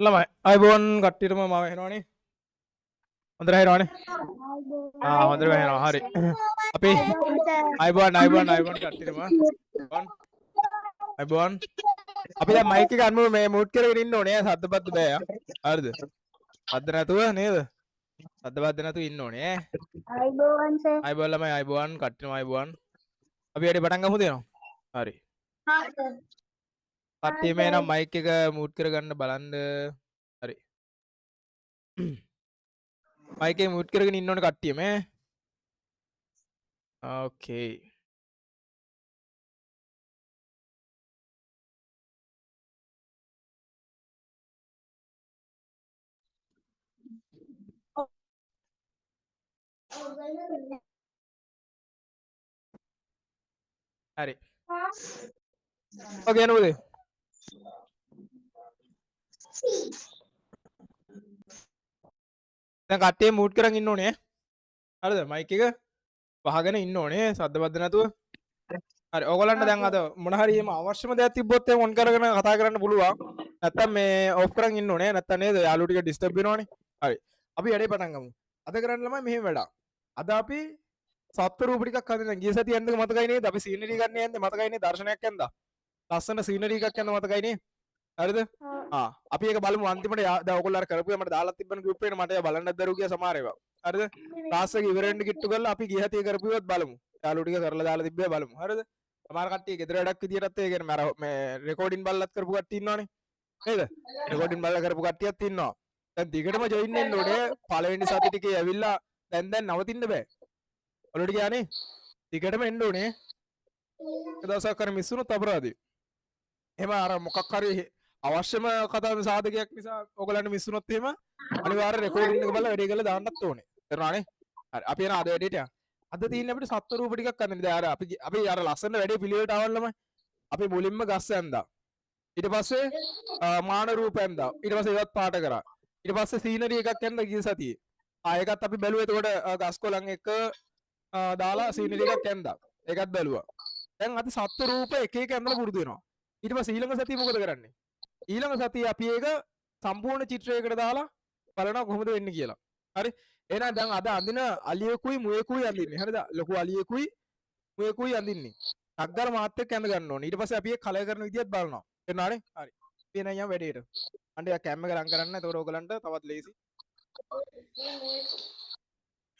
ළමයි අයිබෝන් කට්ටියටම මම එනවනේ හොඳට හෙනවනේ හොඳට වෙනවා හරි අපි අයිබෝන් කට්ටියටම අයිබෝන් අපි දැන් මයික් එක අන්නු මේ මූට් කරගෙන ඉන්න ඕනේ සද්දපත් බෑ හරිද සද්ද නැතුව නේද සද්දපත් නැතුව ඉන්න ඕනේ අයිබෝන් ළමයි අයිබෝන් කට්ටියටම අයිබෝන් අපි වැඩි පටන් ගමුද එනවා හරි කට්ටියම එනම් මයික් එක මූට් කරගන්න බලන්න හරි මයික් එක මූට් කරගෙන ඉන්න ඕනේ කට්ටියම ඕකේ හරි ඕකේ නෝද දැන් කට්ටිය මූට් කරන් ඉන්න ඕනේ හරිද මයික් එක වහගෙන ඉන්න ඕනේ සද්ද බද්ද නැතුව හරි ඕගොල්ලන්ට දැන් අද මොන හරි එහෙම අවශ්‍යම දෙයක් තිබ්බොත් එහෙම ඔන් කරගෙන කතා කරන්න පුළුවන් නැත්තම් මේ ඔෆ් කරන් ඉන්න ඕනේ නැත්තම් නේද යාළුවෝ ටික ඩිස්ටර්බ් වෙනවනේ හරි අපි වැඩේ පටන් ගමු අද කරන්න ළමයි මෙහෙම වැඩක් අද අපි සත්ත්ව රූප ටිකක් හදන්න ගිය සතිය යන්නක මතකයි නේද අපි සීනරි ගන්න යන්නේ මතකයි නේද දර්ශනයක් යන්දා ලස්සන සීනරි එකක් යන්න මතකයි නේ හරිද අපි ඒක බලමු අන්තිමට දැන් ඔයගොල්ලෝ අර කරපුවා මට දාලා තිබ්බන ගෲප් එකට මට බලන්නත් දරුව ගියා සමහර ඒවා හරිද ක්ලාස් එක ඉවර වෙන්න කිට්ටු කරලා අපි ගිය හැටි කරපුවත් බලමු යාළුවෝ ටික කරලා දාලා තිබ්බේ බලමු හරිද සමහර කට්ටිය ගෙදර වැඩක් විදියටත් ඒ කියන්නේ මේ රෙකෝඩින් බලලත් කරපු කට්ටිය ඉන්නවනේ නේද රෙකෝඩින් බලලා කරපු කට්ටියත් ඉන්නවා දැන් දිගටම ජොයින් වෙන්න ඕනේ පළවෙනි සති ටිකේ ඇවිල්ලා දැන් නවතින්න බෑ ඔලුවට ගියානේ දිගටම එන්න ඕනේ එක දවසක් කර මිස් වුණොත් අපරාධයි එහෙම අර මොකක් හරි අවශ්‍යම කතා සාධකයක් නිසා ඔයගලන්ට මිස් වුණොත් එහෙම අනිවාර්ය රෙකෝඩින් එක බලලා වැඩේ කරලා දාන්නත් ඕනේ තේරුණානේ හරි අපි යන අද වැඩේට යන්න අද තියෙන්නේ අපිට සත්ත්ව රූප ටිකක් ගන්න. දැන් අර අපි අර ලස්සන වැඩේ පිළිවෙලට ආවල්ලම අපි මුලින්ම ගස් ඇන්දා. ඊට පස්සේ මාන රූප ඇන්දා. ඊට පස්සේ ඒවත් පාට කරා. ඊට පස්සේ සීනරි එකක් ඇන්දා ගිය සතියේ. ඒකත් අපි බැලුවා. එතකොට ගස් කොළන් එක දාලා සීනරි එකක් ඇන්දා. ඒකත් බැලුවා. දැන් අද සත්ත්ව රූප එක එක ඇන්දලා පුරුදු වෙනවා. ඊට පස්සේ ඊළඟ සතියේ මොකද කරන්නේ? ඊළඟ සතියේ අපි ඒක සම්පූර්ණ චිත්‍රයකට දාලා බලනවා කොහොමද වෙන්නේ කියලා. හරි? එහෙනම් දැන් අද අඳින අලියෙකුයි මුවෙකුයි අඳින්නේ. හරිද? ලොකු අලියෙකුයි මුවෙකුයි අඳින්නේ. ටග්ගර මාත් එක්ක ඇඳ ගන්න ඕනේ. ඊට පස්සේ අපි ඒක කලර් කරන විදියත් බලනවා. එන්නානේ? හරි. අපි එන යම් වැඩේට. අන්න යා කැම් එක රන් කරන්න. ඒතකොට ඔයගලන්ට තවත් ලේසි.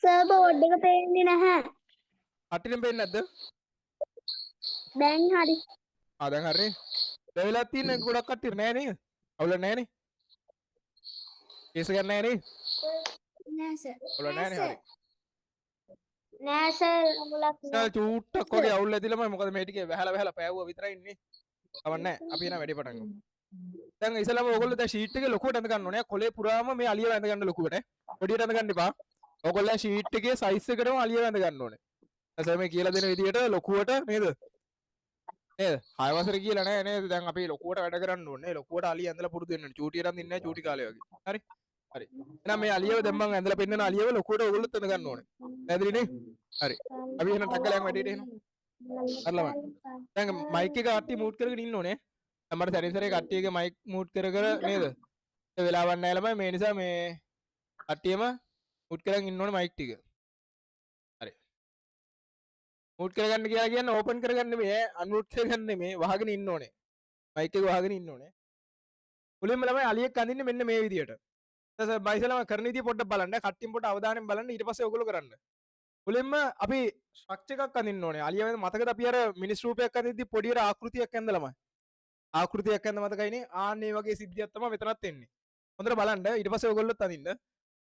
සර් බෝඩ් එක පේන්නේ නැහැ. අටින් පේන්නේ නැද්ද? දැන් හරි. දැන් හරිනේ. දෙවිලා තියෙන ගොඩක් කට්ටිය නෑ නේද? අවුල නෑ නේ. කේස් ගන්න නෑ නේ. නෑ සර්. අවුල නෑ නේ හරි. නෑ සර් අමුලක් සර් චූට්ටක් වගේ අවුල් ඇතිලමයි මොකද මේ ටිකේ වැහලා පෑවුවා විතරයි ඉන්නේ. කවන්නේ අපි එන වැඩේ පටන් ගමු. දැන් ඉස්සෙල්ලාම ඔයගොල්ලෝ දැන් ෂීට් එකේ ලොකුවට ඇඳ ගන්න ඕනේ. කොලේ පුරාම මේ අලියව ඇඳ ගන්න ලොකුවට. පොඩියට ඇඳ ගන්න එපා. ඔයගොල්ලෝ ෂීට් එකේ සයිස් එකටම අලියව ඇඳ ගන්න ඕනේ. දැන් මේ කියලා දෙන විදියට ලොකුවට නේද? නේද? 6 වසර කියලා නෑ නේද? දැන් අපි ලොකුවට වැඩ කරන්න ඕනේ. ලොකුවට අලිය ඇඳලා පුරුදු වෙන්න ඕනේ. චූටියට අඳින්නේ නෑ චූටි කාලේ වගේ. හරි? හරි. එහෙනම් මේ අලියව දැන් මම ඇඳලා පෙන්නන අලියව ලොකුවට ඔයගොල්ලොත් ඇඳ ගන්න ඕනේ. පැහැදිලිනේ? හරි. අපි එහෙනම් ටග්ගලයන් වැඩේට එනවා. හරිලම. දැන් මයික් එක කට්ටිය මූට් කරගෙන ඉන්න ඕනේ. දැන් මට සැරින් සැරේ කට්ටියගේ මයික් මූට් කර නේද? ඒ වෙලාවක් නැහැ ළමයි. මේ නිසා මේ කට්ටියම මූට් කරගෙන ඉන්න ඕනේ මයික් ටික. හරි. මූට් කරගන්න කියලා කියන්නේ ඕපන් කරගන්න නෙමෙයි අන්මූට් කරගන්න නෙමෙයි වහගෙන ඉන්න ඕනේ. මයික් එක වහගෙන ඉන්න ඕනේ. මුලින්ම ළමයි අලියෙක් අඳින්නේ මෙන්න මේ විදියට. ඊට බයිසලම කරන විදිය පොඩ්ඩක් බලන්න. කට්ටියම පොඩ්ඩ අවධානයෙන් බලන්න. ඊට පස්සේ ඔයගොල්ලෝ කරන්න. මුලින්ම අපි ස්ට්‍රක්චර් එකක් අඳින්න ඕනේ. අලිය මතකද අපි අර මිනිස් රූපයක් අඳිද්දි පොඩි අර ආකෘතියක් ඇඳ ළමයි. ආකෘතියක් ඇඳ මතකයිනේ. ආන්න මේ වගේ සිද්ධියක් තමයි මෙතනත් එන්නේ. හොඳට බලන්න. ඊට පස්සේ ඔයගොල්ලොත් අඳින්න.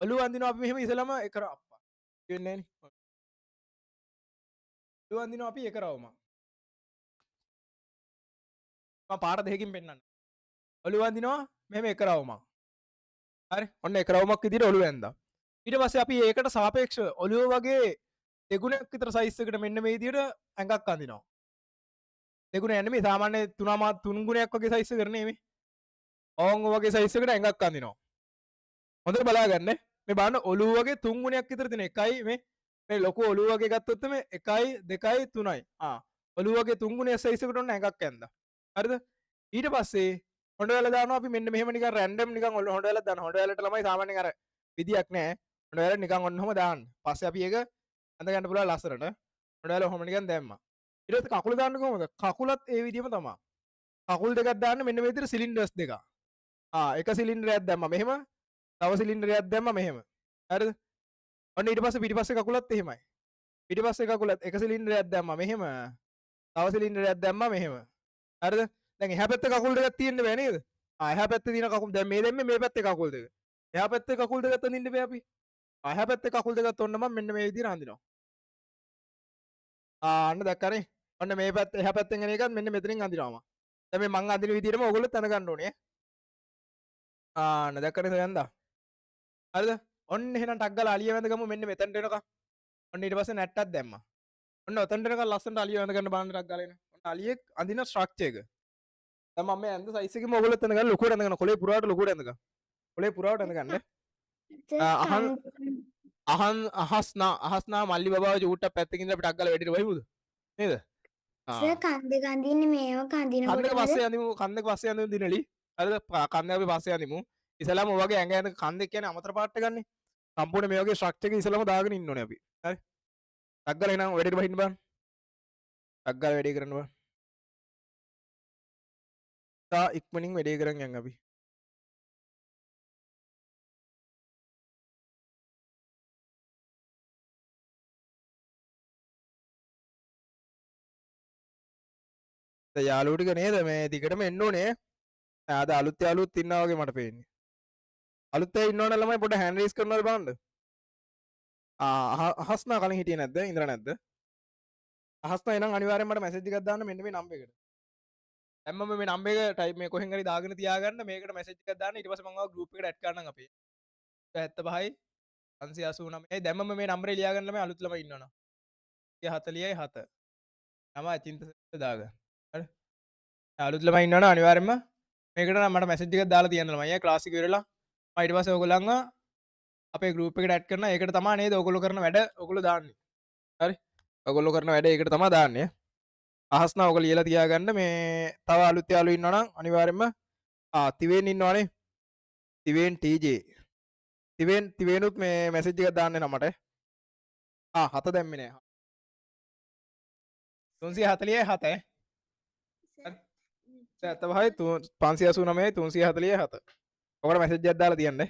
ඔළුව අඳිනවා අපි මෙහෙම ඉස්සලම එක අප්පා. වෙන්නේ නෑනේ. ඔළුව අඳිනවා අපි එක රවුම. මම පාර දෙකකින් පෙන්නන්න. ඔළුව අඳිනවා මෙහෙම එක රවුම. හරි ඔන්න එක රවුමක් විදිහට ඔළුව ඇඳා ඊට පස්සේ අපි ඒකට සාපේක්ෂව ඔළුව වගේ දෙගුණයක් විතර සයිස් එකකට මෙන්න මේ විදිහට ඇඟක් අඳිනවා දෙගුණ යන්නේ මේ සාමාන්‍ය 3 ගුණයක් වගේ සයිස් එකකට නෙමෙයි ඕන් වගේ සයිස් එකකට ඇඟක් අඳිනවා හොඳට බලාගන්න මේ බලන්න ඔළුව වගේ 3 ගුණයක් විතර තියෙන එකයි මේ ලොකු ඔළුව වගේ ගත්තොත් මේ 1 2 3යි ඔළුව වගේ 3 ගුණයක් සයිස් එකකට ඔන්න ඇඟක් ඇඳා හරිද ඊට පස්සේ හොඳ වෙලා දානවා අපි මෙන්න මෙහෙම නිකන් රැන්ඩම් නිකන් හොඳ වෙලා දානවා. හොඳ වෙලට ළමයි සාමාන්‍යයෙන් අර විදියක් නැහැ. හොඳ වෙලා නිකන් ඔන්නම දාන්න. පස්සේ අපි ඒක අඳ ගන්න පුළුවන් ලස්සනට. හොඳ වෙලා ඔහොම නිකන් දැම්මා. ඊට පස්සේ කකුල දාන්න කොහොමද? කකුලත් ඒ විදිහම තමයි. කකුල් දෙකක් දාන්න මෙන්න මේ විදිහට සිලින්ඩර්ස් දෙකක්. එක සිලින්ඩරයක් දැම්මා මෙහෙම. තව සිලින්ඩරයක් දැම්මා මෙහෙම. හරිද? ඔන්න ඊට පස්සේ පිටිපස්සේ කකුලත් එහෙමයි. පිටිපස්සේ කකුලත් එක සිලින්ඩරයක් දැම්මා මෙහෙම. තව සිලින්ඩරයක් දැම්මා මෙහෙම. හරිද? දැන් එහා පැත්තේ කකුල් දෙකක් තියෙන්න බෑ නේද? එහා පැත්තේ තියෙන කකුල් දැන් මේ දෙන්නේ මේ පැත්තේ කකුල් දෙක. එහා පැත්තේ කකුල් දෙකක් තනින්න බෑ අපි. එහා පැත්තේ කකුල් දෙකක් ඔන්න මම මෙන්න මේ විදිහට අඳිනවා. අන්න දැක්කනේ. ඔන්න මේ පැත්ත එහා පැත්තෙන් එන එකත් මෙන්න මෙතනින් අඳිනවා මම. දැන් මේ මං අඳින විදිහටම ඕගොල්ලෝ දැනගන්න ඕනේ. අන්න දැක්කනේ සයන්දා. හරිද? ඔන්න එහෙනම් ටක් ගාලා අලිය වැඳ ගමු මෙන්න මෙතනට එනකම්. ඔන්න ඊට පස්සේ නැට්ටක් දැම්මා. ඔන්න ඔතනට එනකම් ලස්සනට අලිය වැඳ ගන්න බලන්න ටක් ගාලා එන. ඔන්න අලියෙක් අඳින ස්ට්‍රක්චර් එක. දැන් මම මේ ඇඳ සයිස් එකෙම ඕගොල්ලෝ දැනගන්න ලොකුවට ඇඳගන්න. කොලේ පුරාවට ලොකුවට ඇඳගන්න. කොලේ පුරාවට ඇඳගන්න. අහස්නා මල්ලි බබාව චූට්ටක් පැත්තකින් ඉඳලා අපි ටක් ගාලා වැඩිට වහිමුද? නේද? සර් කන්ද ගඳින්නේ මේව කඳිනකොට කන්දක පස්සේ අඳිමු. කන්දක පස්සේ අඳිමු දිනලි. හරිද? කන්දක අපි පස්සේ අඳිමු. ඉතලම ඔය වගේ ඇඟ ඇඳ කන්දේ කියන්නේ අමතර පාට් එක ගන්න. සම්පූර්ණ මේ වගේ ස්ට්‍රක්චර් එක ඉතලම දාගෙන ඉන්න ඕනේ අපි. හරි. ටක් ගාලා එනවා වැඩිට වහින්න බෑ. ටක් ගාලා වැඩි කරන්න බෑ. තා ඉක්මනින් වැඩේ කරන් යන් අපි. යාළුවෝ ටික නේද මේ දිගටම එන්න ඕනේ. අද අලුත් යාළුවොත් ඉන්නා වගේ මට පේන්නේ. අලුත් අය ඉන්නවනේ ළමයි පොඩ්ඩ හෑන්ඩ් රේස් කරනවද බලන්න. අහස්නා කලින් හිටියේ නැද්ද? ඉඳලා නැද්ද? අහස්නා එනම් අනිවාර්යෙන් මට මැසේජ් එකක් දාන්න මෙන්න මේ නම්බර් එකට. දැන් මම මේ නම්බර් එක ටයිප් මේ කොහෙන් හරි දාගෙන තියාගන්න මේකට මැසේජ් එකක් දාන්න ඊට පස්සේ මම ආව ගෲප් එකට ඇඩ් කරන්නම් අපේ. 75යි 589යි දැන් මම මේ නම්බරේ ලියාගන්න ළමයි අලුත් ළමයි ඉන්නවනම්. 40යි 7. නම අචින්ත දාගන්න. හරි. අලුත් ළමයි ඉන්නවනම් අනිවාර්යෙන්ම මේකට නම් මට මැසේජ් එකක් දාලා තියන්න ළමයි. ක්ලාස් එක ඉවරලා මම ඊට පස්සේ ඔයගොල්ලන්ව අපේ ගෲප් එකට ඇඩ් කරනවා. ඒකට තමයි නේද ඔයගොල්ලෝ කරන වැඩ ඔයගොල්ලෝ දාන්නේ. හරි. ඔයගොල්ලෝ කරන වැඩ ඒකට තමයි දාන්නේ. අහස්නා ඔයගොල්ලෝ ලියලා තියාගන්න මේ තව අලුත් යාළුවෝ ඉන්නවනම් අනිවාර්යෙන්ම තිවෙන් ඉන්නවනේ. තිවෙන් TJ. තිවෙනුත් මේ මැසේජ් එකක් දාන්න එනවා මට. 7 දැම්මේ නෑ. 347 589 347 ඔකට මැසේජ් එකක් දාලා තියන්න.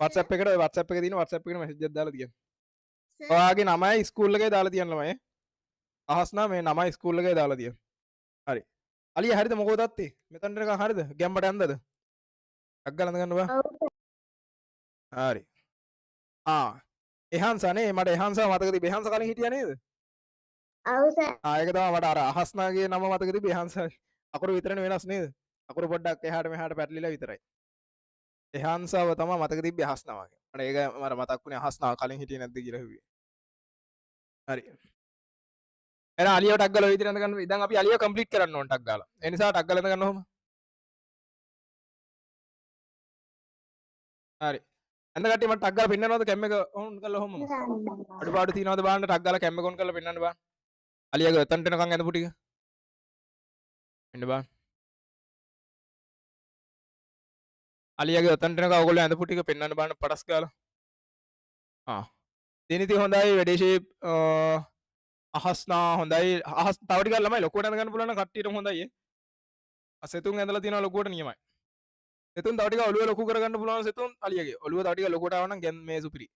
WhatsApp එකට WhatsApp එකේ තියෙන WhatsApp එකට මැසේජ් එකක් දාලා තියන්න. ඔයාගේ නමයි ස්කූල් එකේ දාලා තියන්න ළමයි. අහස්නා මේ නමයි ස්කූල් එකේ දාලා තියන්න. හරි. අලිය හරිද මොකද අත්තේ? මෙතනට නිකන් හරිද? ගැම්බට යන්නද? අග්ගල අඳ ගන්න බා. හරි. එහන්සනේ මට එහන්සා මතක තිබේ. එහන්ස කලින් හිටියා නේද? ඔව් සර්. ඒක තමයි මට අර අහස්නාගේ නම මතක තිබේ. එහන්සා අකුරු විතරනේ වෙනස් නේද? අකුරු පොඩ්ඩක් එහාට මෙහාට පැටලිලා විතරයි. එහන්සාව තමයි මතක තිබ්බේ අහස්නා වගේ. මට ඒක මට මතක් වුණේ අහස්නා කලින් හිටියේ නැද්ද කියලා හිතුවේ. හරි. එහෙනම් අලියව ටක් ගාලා ඔය විදිහට අඳ ගන්න. දැන් අපි අලියව කම්ප්ලීට් කරන්න ඕන ටක් ගාලා. ඒ නිසා ටක් ගාලා අඳ ගන්න ඔහම. හරි. ඇඳ කට්ටිය මට ටක් ගාලා පෙන්නනවද කැම් එක ඔන් කරලා ඔහොමම? අඩුපාඩු තියනවද බලන්න ටක් ගාලා කැම් එක ඔන් කරලා පෙන්නන්න බලන්න. අලියගේ එතනට එනකන් ඇඳපු ටික. මෙන්න බලන්න. අලියගේ එතනට එනකන් ඔයගොල්ලෝ ඇඳපු ටික පෙන්නන්න බලන්න පටස් ගාලා. දිනිති හොඳයි වැඩේ ෂේප් අහස්නා හොඳයි. අහස් තව ටිකක් ළමයි ලොකුවට ඇඳ ගන්න පුළුවන් නම් කට්ටියටම හොඳයි. සෙතුන් ඇඳලා තියෙනවා ලොකුවට නියමයි. සෙතුන් තව ටික ඔළුව ලොකු කරගන්න පුළුවන් සෙතුන් අලියගේ. ඔළුව තව ටික ලොකුවට ආව නම් මේ සුපිරි.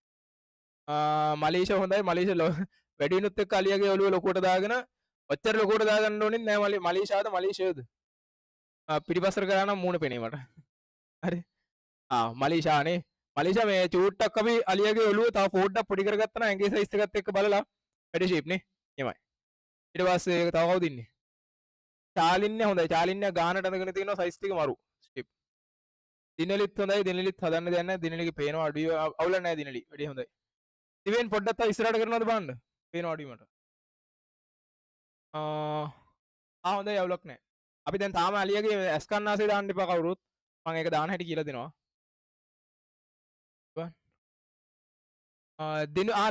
මලීෂ හොඳයි. මලීෂ වැඩිනුත් එක්ක අලියගේ ඔළුව ලොකුවට දාගෙන ඔච්චර ලොකුවට දාගන්න ඕනේ නෑ මලීෂාද මලීෂයද? පිටිපස්සට කරා නම් මූණ පෙනේ මට. හරි. මලීෂානේ. මලීෂා මේ චූට්ටක් අපි අලියගේ ඔළුව තව පොඩ්ඩක් පොඩි කරගත්තා නම් ඇඟේ සයිස් එකත් එක්ක බලලා වැඩි ෂේප් නේ. එමය. ඊට පස්සේ ඒක තව කවුද ඉන්නේ? චාලින්‍ය හොඳයි. චාලින්‍ය ගානට අඳගෙන තියෙනවා සයිස් ටික මරු. ෂේප්. දිනලිත් හොඳයි. දිනලිත් හදන්න දෙයක් නැහැ. දිනලිගේ පේනවා අඩුයි අවුල නැහැ දිනලි. වැඩි හොඳයි. ඉවෙන් පොඩ්ඩක් තව ඉස්සරහට කරනවද බලන්න. පේනවා අඩුයි මට. හොඳයි අවුලක් නැහැ. අපි දැන් තාම අලියගේ ඇස් කන්නාසේ දාන්න එපා කවුරුත්. මම ඒක දාන හැටි කියලා දෙනවා.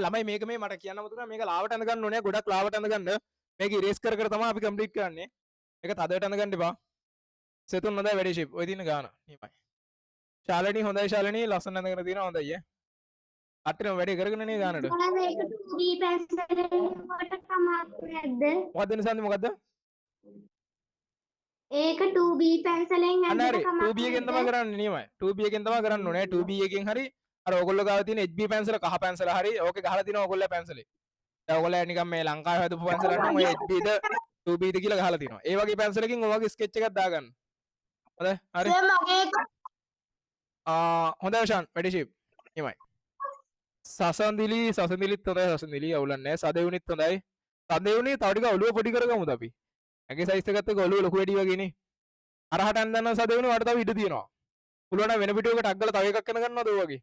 ළමයි මේක මේ මට කියන්න මතුනා මේක ලාවට අඳ ගන්න ඕනේ. ගොඩක් ලාවට අඳ ගන්න. මේක ඉරේස් කර කර තමයි අපි කම්ප්ලීට් කරන්නේ. ඒක තදට අඳ ගන්න එපා. සෙතුන් හොඳයි වැඩි ෂිප් ඔය තියෙන ගාන නියමයි ශාලිනී හොඳයි ශාලිනී ලස්සන ඇඳගෙන තියෙනවා හොඳයි ඈ අට්ටේම වැඩි කරගෙන නේ ගානට සර් ඒක 2B පැන්සලෙන් කොට කමක් නැද්ද? මොකද්ද නිසන්දි මොකද්ද ඒක 2B පැන්සලෙන් අන්න හරි ඇඳලා 2B එකෙන් තමයි කරන්නේ නියමයි 2B එකෙන් තමයි කරන්න ඕනේ 2B එකෙන් හරි අර ඕගොල්ලෝ ගාව තියෙන HB පැන්සල කහ පැන්සල හරි ඕකේ ගහලා තිනවා ඕගොල්ලෝ පැන්සලේ දැන් ඕගොල්ලෝ නිකන් මේ ලංකාවේ හදපු පැන්සලක් නම් ඔය HBද 2Bද කියලා ගහලා තිනවා ඒ වගේ පැන්සලකින් ඔය වගේ ස්කෙච් එකක් දාගන්න හොඳයි හරි සර් මගේ එක හොඳයි ෂාන් වැඩි ෂිප් නියමයි සසන්දිලිත් හොඳයි සසන්දිලි අවුලක් නැහැ සදෙවුනිත් හොඳයි සදෙවුනි තව ටික ඔළුව පොඩි කරගමුද අපි ඇගේ සයිස් එකත් එක්ක ඔළුව ලොකු වැඩි වගේනේ අරහට යන්න සදෙවුනි වලට තව ඉඩ තියෙනවා පුළුවන් නම් වෙන පිටුවකට අග්ගල තව එකක් කරන ගන්නවද ඔය වගේ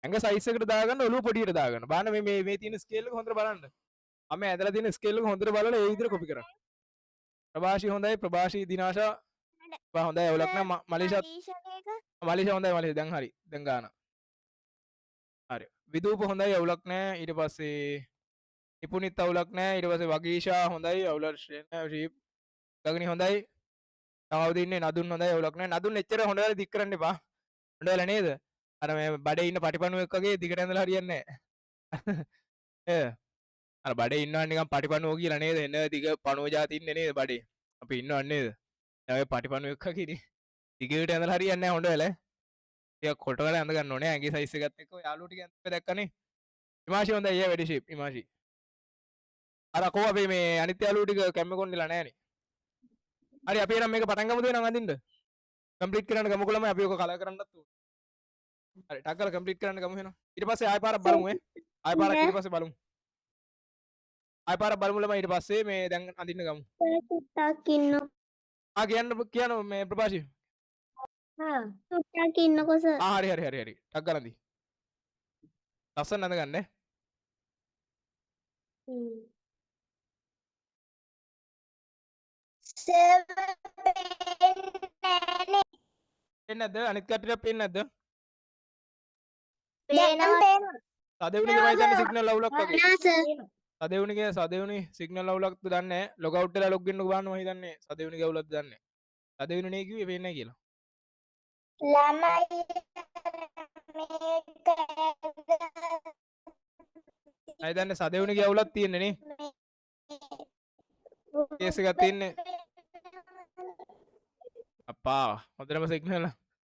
ඇඟ සයිස් එකට දාගන්න ඔළුව පොඩියට දාගන්න බලන්න මේ තියෙන ස්කේල් එක හොඳට බලන්න මම ඇදලා තියෙන ස්කේල් එක හොඳට බලලා ඒ විදිහට කොපි කරන්න ප්‍රභාෂි හොඳයි ප්‍රභාෂි දිනාෂා බා හොඳයි අවුලක් නැහැ මලීෂා මලීෂා හොඳයි මලීෂා දැන් හරි දැන් ගාන හරි විදූප හොඳයි අවුලක් නැහැ ඊට පස්සේ නිපුනිත් අවුලක් නැහැ ඊට පස්සේ වගීෂා හොඳයි අවුලක් නැහැ ශීප් ගගනි හොඳයි තවද ඉන්නේ නදුන් හොඳයි අවුලක් නැහැ නදුන් එච්චර හොඳ වෙලා දික් කරන්න එපා හොඳ වෙලා නේද අර මේ බඩේ ඉන්න පටිපණුවෙක් වගේ දිගට ඇඳලා හරියන්නේ නැහැ අර බඩේ ඉන්නවා නිකන් පටිපණුවෝ කියලා නේද එන දිග පණුව જાති ඉන්නේ නේද බඩේ අපි ඉන්නව නේද දැන් ඔය පටිපණුවෙක් වගේ දිගට ඇඳලා හරියන්නේ නැහැ හොඳ වෙලා ටිකක් කොට වෙලා ඇඳ ගන්න ඕනේ ඇඟේ සයිස් එකත් එක්ක යාළුවෝ ටික ඇඳලා දැක්කනේ ඉමාෂි හොඳයි ඊය වැඩි ෂේප් ඉමාෂි අර කො අපි මේ අනිත් යාළුවෝ ටික කැම්ම කොන්දලා නැහනේ හරි අපි එනම් මේක පටන් ගමුද එහෙනම් අඳින්න කම්ප්ලීට් කරන්න ගමුකෝ ළමයි අපි ඔක කලර් කරන්නත් ඕනේ හරි ටක් කරලා කම්ප්ලීට් කරන්න ගමු එහෙනම් ඊට පස්සේ ආයෙ පාරක් බලමු ආයෙ පාරක් ඊට පස්සේ බලමු ආයෙ පාරක් බලමු ළමයි ඊට පස්සේ මේ දැන් අඳින්න ගමු සුට්ටක් ඉන්න කියන්න මේ ප්‍රභාෂි සුට්ටක් ඉන්නකෝ සර් හරි ටක් ගාලා අඳි ලස්සන අඳ ගන්න පේන්නේ නැද්ද අනිත් කට්ටියට පේන්නේ නැද්ද සදෙවුනිගේ මම හිතන්නේ සිග්නල් අවුලක් වගේ සදෙවුනි සිග්නල් අවුලක්ද දන්නේ නැහැ ලොග් අවුට් වෙලා ලොග් ඉන්නකෝ බලන්න මම හිතන්නේ සදෙවුනිගේ අවුලක්ද දන්නේ නැහැ සදෙවුනි නේ කිව්වේ පේන්නේ නැහැ කියලා අය දන්නේ සදෙවුනිගේ අවුලක් තියෙන්නේ නේ කේස් එකක් තියෙන්නේ අප්පා හොඳටම සිග්නල්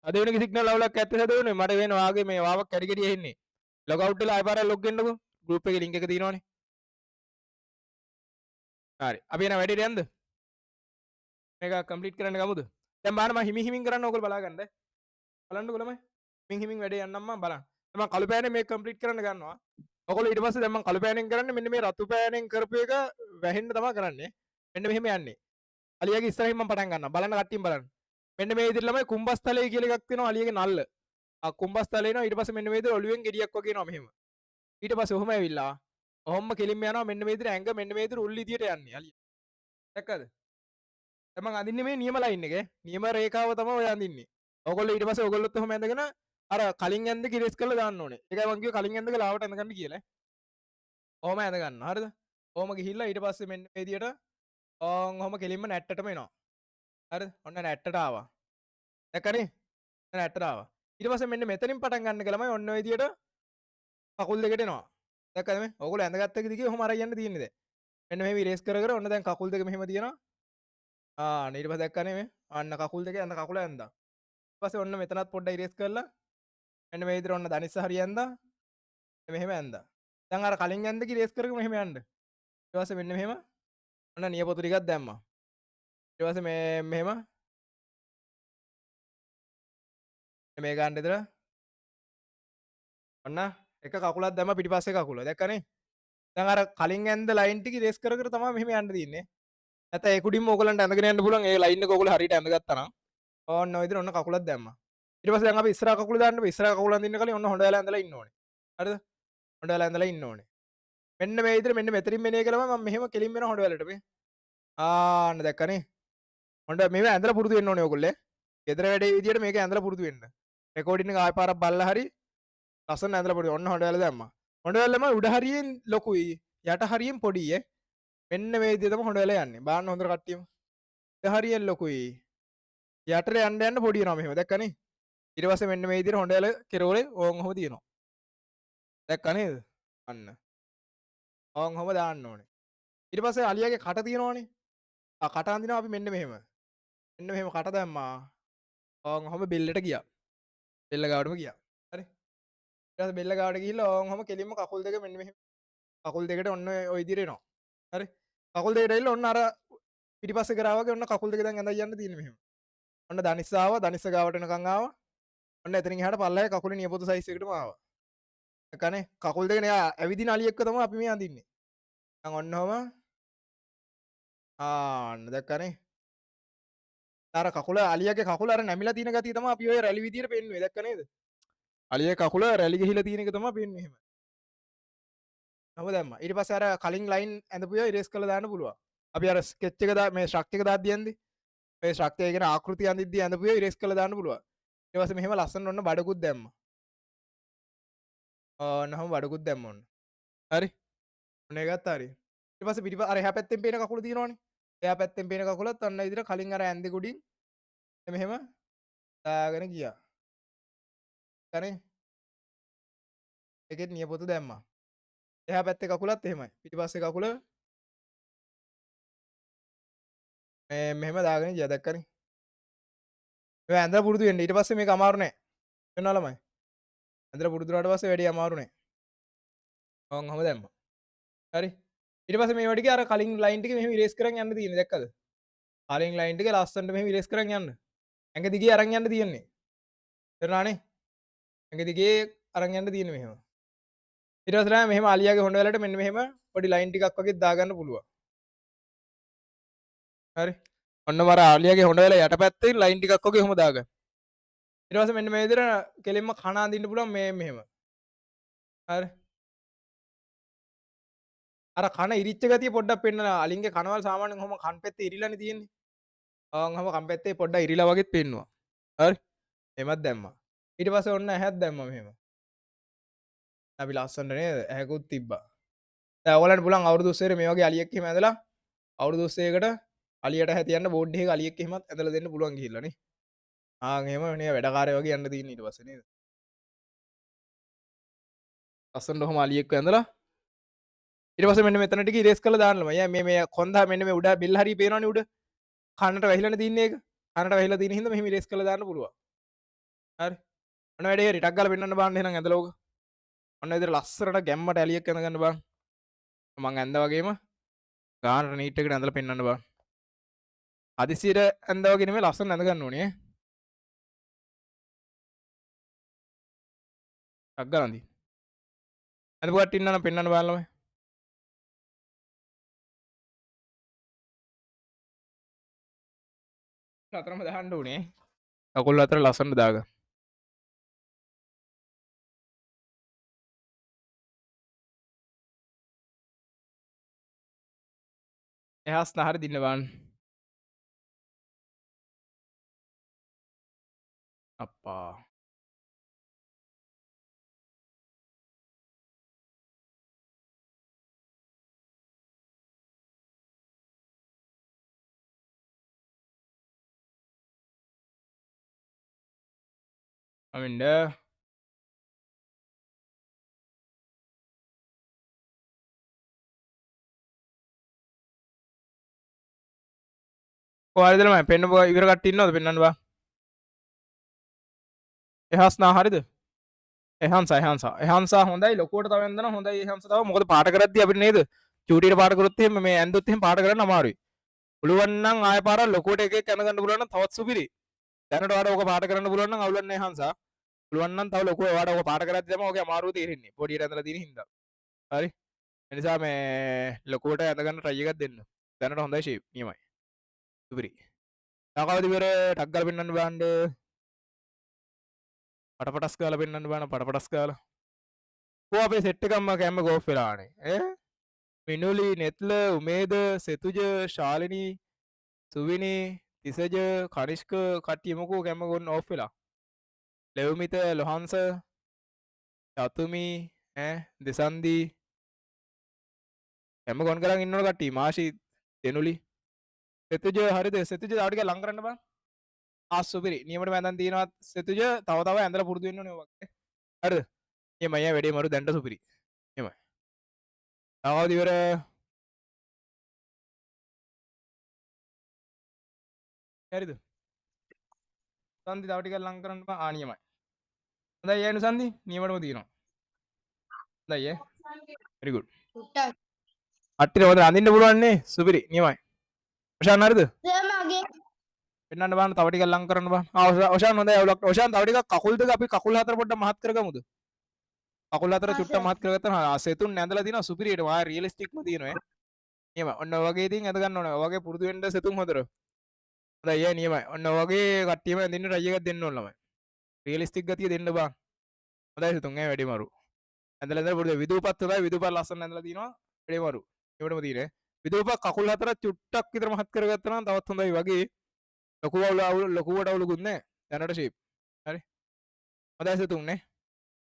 සදෙවුනිගේ සිග්නල් අවුලක් ඇත්තේ සදෙවුනි මට වෙන වාගේ මේ වාවක් කැඩි කැඩි එන්නේ ලොග් අවුට් වෙලා ආයෙ පාරක් ලොග් වෙන්නකෝ ගෲප් එකේ ලින්ක් එක තියෙනවනේ හරි අපි එන වැඩේට යන්නද මේක කම්ප්ලීට් කරන්න ගමුද දැන් බලන්න මම හිමින් කරන්න ඕගොල්ලෝ බලා ගන්න බලන්නකෝ ළමයි හිමින් වැඩේ යන්නම් මම බලන්න දැන් මම කළු පෑනේ මේක කම්ප්ලීට් කරන්න ගන්නවා ඔයගොල්ලෝ ඊට පස්සේ දැන් මම කළු පෑනෙන් කරන්නේ මෙන්න මේ රතු පෑනෙන් කරපු එක වැහෙන්න තමයි කරන්නේ මෙන්න මෙහෙම යන්නේ අලියාගේ ඉස්සරහින් මම පටන් ගන්නවා බලන්න කට්ටියම බලන්න මෙන්න මේ විදිහට ළමයි කුම්බස්තලේ කියලා එකක් තියෙනවා අලියාගේ නල්ල කුම්බස්තලේ එනවා ඊට පස්සේ මෙන්න මේ විදිහට ඔළුවෙන් ගෙඩියක් වගේ එනවා මෙහෙම ඊට පස්සේ ඔහොම ඇවිල්ලා ඔහොම කෙලින්ම යනවා මෙන්න මේ විදිහට ඇඟ මෙන්න මේ විදිහට උල් විදිහට යන්නේ අලියා දැක්කද දැන් මම අඳින්නේ මේ නියම ලයින් එකේ නියම රේඛාව තමයි ඔය අඳින්නේ ඔයගොල්ලෝ ඊට පස්සේ ඔයගොල්ලොත් ඔහොම ඇඳගෙන අර කලින් ඇඳ කිරෙස් කරලා දාන්න ඕනේ ඒකයි මම කිව්වේ කලින් ඇඳක ලාවට ඇඳ ගන්න කියලා ඔහොම ඇඳ ගන්න හරිද ඔහොම ගිහිල්ලා ඊට පස්සේ මෙන්න මේ විදිහට ඔහොම කෙලින්ම නැට්ටටම එනවා හරිද ඔන්න නැට්ටට ආවා දැක්කනේ නැට්ටට ආවා ඊට පස්සේ මෙන්න මෙතනින් පටන් ගන්න එක ළමයි ඔන්න ඔය විදිහට කකුල් දෙකට එනවා දැක්කද මේ ඔයගොල්ලෝ ඇඳගත්ත එක දිගේ ඔහොම අරන් යන්න තියෙන්නේ දැන් මෙන්න මෙහෙම ඉරේස් කර කර ඔන්න දැන් කකුල් දෙක මෙහෙම තියෙනවා ඊට පස්සේ දැක්කනේ මේ අන්න කකුල් දෙක ඇඳ කකුල ඇඳා ඊට පස්සේ ඔන්න මෙතනත් පොඩ්ඩක් ඉරේස් කරලා මෙන්න මේ විදිහට ඔන්න දනිස්ස හරිය ඇඳා මෙහෙම ඇඳා දැන් අර කලින් ඇඳ කිරේස් කරගෙන මෙහෙම යන්න ඊට පස්සේ මෙන්න මෙහෙම ඔන්න නියපොතු ටිකක් දැම්මා ඊට පස්සේ මේ මෙහෙම මේ ගන්න විතර ඔන්න එක කකුලක් දැම්ම පිටිපස්සේ කකුල දැක්කනේ දැන් අර කලින් ඇඳ ලයින් ටික ඉරේස් කර කර තමයි මෙහෙම යන්න තියෙන්නේ නැත්නම් ඒ කුඩින්ම ඕගලන්ට ඇඳගෙන යන්න පුළුවන් ඒ ලයින් එක ඕගොල්ලෝ හරියට ඇඳගත්තා නම් ඕන්න ඔය විදිහට ඔන්න කකුලක් දැම්මා ඊට පස්සේ දැන් අපි ඉස්සරහ කකුල දාන්න බෑ ඉස්සරහ කකුල අඳින්න කලින් ඔන්න හොඳ වෙලා ඇඳලා ඉන්න ඕනේ හරිද හොඳ වෙලා ඇඳලා ඉන්න ඕනේ මෙන්න මේ විදිහට මෙන්න මෙතරින් මෙනේ කියලා මම මෙහෙම කෙලින් වෙන හොඳ වෙලට මේ අන්න දැක්කනේ හොඳ මේව ඇඳලා පුරුදු වෙන්න ඕනේ ඔයගොල්ලෝ ගෙදර වැඩේ විදිහට මේක ඇඳලා පුරුදු වෙන්න රෙකෝඩින් එක ආයෙ පාරක් බලලා හරි ලස්සන ඇඳලා පුරුදු ඔන්න හොඳ වෙලා දැම්මා හොඳ වෙලම උඩ හරියෙන් ලොකුයි යට හරියෙන් පොඩි මෙන්න මේ විදිහට තමයි හොඳ වෙලා යන්නේ බලන්න හොඳට කට්ටියම උඩ හරියෙන් ලොකුයි යටට යන්න යන්න පොඩි වෙනවා මෙහෙම දැක්කනේ ඊට පස්සේ මෙන්න මේ විදිහට හොඬවැල කෙරවලේ ඕන් ඔහොම තියෙනවා දැක්කා නේද අන්න ඕන් ඔහොම දාන්න ඕනේ ඊට පස්සේ අලියාගේ කට තියෙනවනේ කට අඳිනවා අපි මෙන්න මෙහෙම කට දැම්මා ඕන් ඔහොම බෙල්ලට ගියා බෙල්ල ගාවටම ගියා හරි ඊට පස්සේ බෙල්ල ගාවට ගිහිල්ලා ඕන් ඔහොම කෙලින්ම කකුල් දෙක මෙන්න මෙහෙම කකුල් දෙකට ඔන්න ඔය විදිහට එනවා හරි කකුල් දෙකට ඇවිල්ලා ඔන්න අර පිටිපස්සේ කරා වගේ ඔන්න කකුල් දෙක දැන් ඇඳලා යන්න තියෙන්නේ මෙහෙම ඔන්න දනිස්ස ආවා දනිස්ස ගාවට එනකන් ආවා ඔන්න එතනින් එහාට පල්ලෙහාට කකුලේ නියපොතු සයිස් එකටම ආවා දැක්කනේ කකුල් දෙක නේ ඇවිදින අලිය එක්ක තමයි අපි මේ අඳින්නේ දැන් ඔන්න ඔහම ආන්න දැක්කනේ අර කකුල අලියගේ කකුල අර නැමිලා තියෙන ගතිය තමයි අපි ඔය රැලි විදියට පෙන්නුවේ දැක්ක නේද අලියගේ කකුල රැලි ගිහිලා තියෙන එක තමයි පෙන්න්නේ එහෙම නම දැම්මා ඊට පස්සේ අර කලින් ලයින් ඇඳපු ඒවා ඉරේස් කරලා දාන්න පුළුවන් අපි අර ස්කෙච් එක මේ ස්ට්‍රක්චර් එක දාද්දි යන්නේ ඒ ස්ට්‍රක්චර් එකේ ආකෘතිය අඳිද්දි ඇඳපු ඒවා ඉරේස් කරලා දාන්න පුළුවන් ඊට පස්සේ මෙහෙම ලස්සන ඔන්න බඩකුත් දැම්මා ඔන්නම බඩකුත් දැම්මා ඔන්න හරි ඔන්න ඒකත් හරි ඊට පස්සේ පිටිපස්ස අර එහා පැත්තෙන් පේන කකුල තියෙනවනේ එහා පැත්තෙන් පේන කකුලත් අන්න විදිහට කලින් අර ඇඳේ කුඩින් මෙහෙම දාගෙන ගියා හරි ඒකෙත් නියපොතු දැම්මා එහා පැත්තේ කකුලත් එහෙමයි පිටිපස්සේ කකුල මෙහෙම දාගෙන ගියා දැක්කනේ මේ ඇඳලා පුරුදු වෙන්න ඊට පස්සේ මේක අමාරු නෑ වෙනවා ළමයි ඇඳලා පුරුදු වුණාට පස්සේ වැඩි අමාරු නෑ ඔව් ඔහම දැම්මා හරි ඊට පස්සේ මේ වටිගේ අර කලින් ලයින් ටික මෙහෙම ඉරේස් කරන් යන්න තියෙන්නේ දැක්කද කලින් ලයින් ටික ලස්සනට මෙහෙම ඉරේස් කරන් යන්න ඇඟ දිගේ අරන් යන්න තියෙන්නේ තේරුණානේ ඇඟ දිගේ අරන් යන්න තියෙන්නේ මෙහෙම ඊට පස්සේ මෙහෙම අලියාගේ හොඬ වලට මෙන්න මෙහෙම පොඩි ලයින් ටිකක් වගේ දාගන්න පුළුවන් හරි ඔන්න මර අලියාගේ හොඬ වල යටපැත්තේ ලයින් ටිකක් වගේ එහෙම දාගන්න ඊට පස්සේ මෙන්න මේ විදිහට කෙලින්ම කන අඳින්න පුළුවන් මේ මෙහෙම හරි අර කන ඉරිච්ච ගතිය පොඩ්ඩක් පෙන්නලා අලින්ගේ කනවල සාමාන්‍යයෙන් කොහොම කන් පැත්තේ ඉරිලානේ තියෙන්නේ ඔහොම කන් පැත්තේ පොඩ්ඩක් ඉරිලා වගේත් පෙන්නවා හරි එහෙමත් දැම්මා ඊට පස්සේ ඔන්න ඇහත් දැම්මා මෙහෙම අපි ලස්සනට නේද ඇහකුත් තිබ්බා දැන් ඔයගලන්ට පුළුවන් අවුරුදු 30 මේ වගේ අලියෙක් එහෙම ඇඳලා අවුරුදු 30කට අලියට ඇහැ තියන්න බෝඩ් එකක අලියෙක් එහෙමත් ඇඳලා දෙන්න පුළුවන් ගිහිල්ලා නේ ආන් එහෙම නේ වැඩකාරයෝ වගේ යන්න තියෙන ඊට පස්සේ නේද ලස්සනට ඔහොම අලියෙක් ඇඳලා ඊට පස්සේ මෙන්න මෙතන ටික ඉරේස් කරලා දාන්නලම මේ කොන්දා මෙන්න මේ උඩ බෙල් හරිය පේනවනේ උඩ කනට වැහිලානේ තින්නේ ඒක කනට වැහිලා තියෙන හින්දා මෙහෙම ඉරේස් කරලා දාන්න පුළුවන් හරි ඔන්න වැඩේ හරි ටක් ගාලා පෙන්නන්න බලන්න එහෙනම් ඇඳලා ඕක ඔන්න ඉතින් ලස්සනට ගැම්මට ඇලියක් ඇඳ ගන්න බලන්න මං ඇඳ වගේම ගානට නීට් එකට ඇඳලා පෙන්නන්න බලන්න හදිසියට ඇඳ වගේ නෙමෙයි ලස්සන ඇඳ ගන්න ඕනේ ටක් ගාලා අඳින්න ඇඳපු කට්ටිය ඉන්නා නම් පෙන්නන්න බලන්න අතරම දාන්න ඕනේ කකුල් අතර ලස්සනට දාගන්න එහාස් නහර දින්න බලන්න අප්පා අමින්ද කොහරිද ළමයි පෙන්නපුවා ඉවර කට්ටිය ඉන්නවද පෙන්නන්න බා එහාස් නා හරිද එහන්සා හොඳයි ලොකුවට තව ඇඳන හොඳයි එහන්ස තව මොකද පාට කරද්දී අපිට නේද චූටියට පාට කරොත් එහෙම මේ ඇඳොත් එහෙම පාට කරන්න අමාරුයි පුළුවන් නම් ආය පාරක් ලොකුවට එකෙක් ඇඳ ගන්න පුළුවන් නම් තවත් සුපිරි දැනට වඩා ඕක පාට කරන්න පුළුවන් නම් අවුලක් නැහැ එහන්සා පුළුවන් නම් තව ලොකුව වඩා ඕක පාට කරද්දී තමයි ඕකේ අමාරුව තේරෙන්නේ පොඩියට ඇඳලා තියෙන හින්දා හරි ඒ නිසා මේ ලොකුවට ඇඳ ගන්න try එකක් දෙන්න දැනට හොඳයි shape නියමයි සුපිරි තාකවද ඉවර ටක් ගාලා පෙන්නන්න බලන්න පටපටස් ගාලා පෙන්නන්න බලන්න පටපටස් ගාලා කො අපේ සෙට් එකක්ම කැම්ම ගෝෆ් වෙලානේ ඈ මිනුලි නෙත්ල උමේද සෙතුජ ශාලිනී සුවිනී තිසජ කනිෂ්ක කට්ටිය මොකෝ කැම්ම ගොන්න ඕෆ් වෙලා ලෙව්මිත ලොහන්ස චතුමි ඈ දෙසන්දි කැම්ම ගොන් කරන් ඉන්නවල කට්ටිය මාෂි දෙනුලි සෙතුජ හරිද සෙතුජ තාව ටික ලං කරන්න බං ආසුපිරි නියමට වැඳන් තියෙනවා සෙතුජ තව තව ඇඳලා පුරුදු වෙන්න ඕනේ ඔය වගේ. හරිද? එහෙමයි අය වැඩේ මරු දැන්ට සුපිරි. එහෙමයි. තවද ඉවර හරිද? සන්දි තව ටිකක් ලං කරන්න බා නියමයි. හොඳයි යෑනු සන්දි නියමටම තියෙනවා. හොඳයි ඈ. very good. අට්ටිට හොඳ අඳින්න පුළුවන් නේ සුපිරි නියමයි. ඔෂාන් හරිද? පෙන්වන්න බලන්න තව ටිකක් ලං කරන්න බා. ඔෂාන් හොඳයි අවුලක්. ඔෂාන් තව ටිකක් කකුල් දෙක අපි කකුල් හතර පොඩ්ඩක් මහත් කරගමුද? කකුල් හතර චුට්ටක් මහත් කරගත්තා නම් සෙතුන් නැඳලා දිනවා සුපිරියට. වා රියලිස්ටික්ම තියෙනවා ඈ. නියමයි. ඔන්න ඔය වගේ ඉතින් ඇඳ ගන්න ඕනේ. ඔය වගේ පුරුදු වෙන්න සෙතුන් හොඳට. හොඳයි ඈ නියමයි. ඔන්න ඔය වගේ කට්ටියම ඇඳින්න try එකක් දෙන්න ඕන ළමයි. රියලිස්ටික් ගතිය දෙන්න බා. හොඳයි සෙතුන් ඈ වැඩි මරු. ඇඳලා පුරුදු විදුපත් හොඳයි විදුපත් ලස්සන ඇඳලා තිනවා. වැඩි මරු. ඒවටම තියෙන්නේ. විදුපත් කකුල් හතර චුට්ටක් විතර මහත් කරගත්තා නම් තවත් හොඳයි වගේ. ලොකුවට අවුලකුත් නැහැ. දැනට ෂේප්. හරි. හොඳයි සෙතුන් නේ.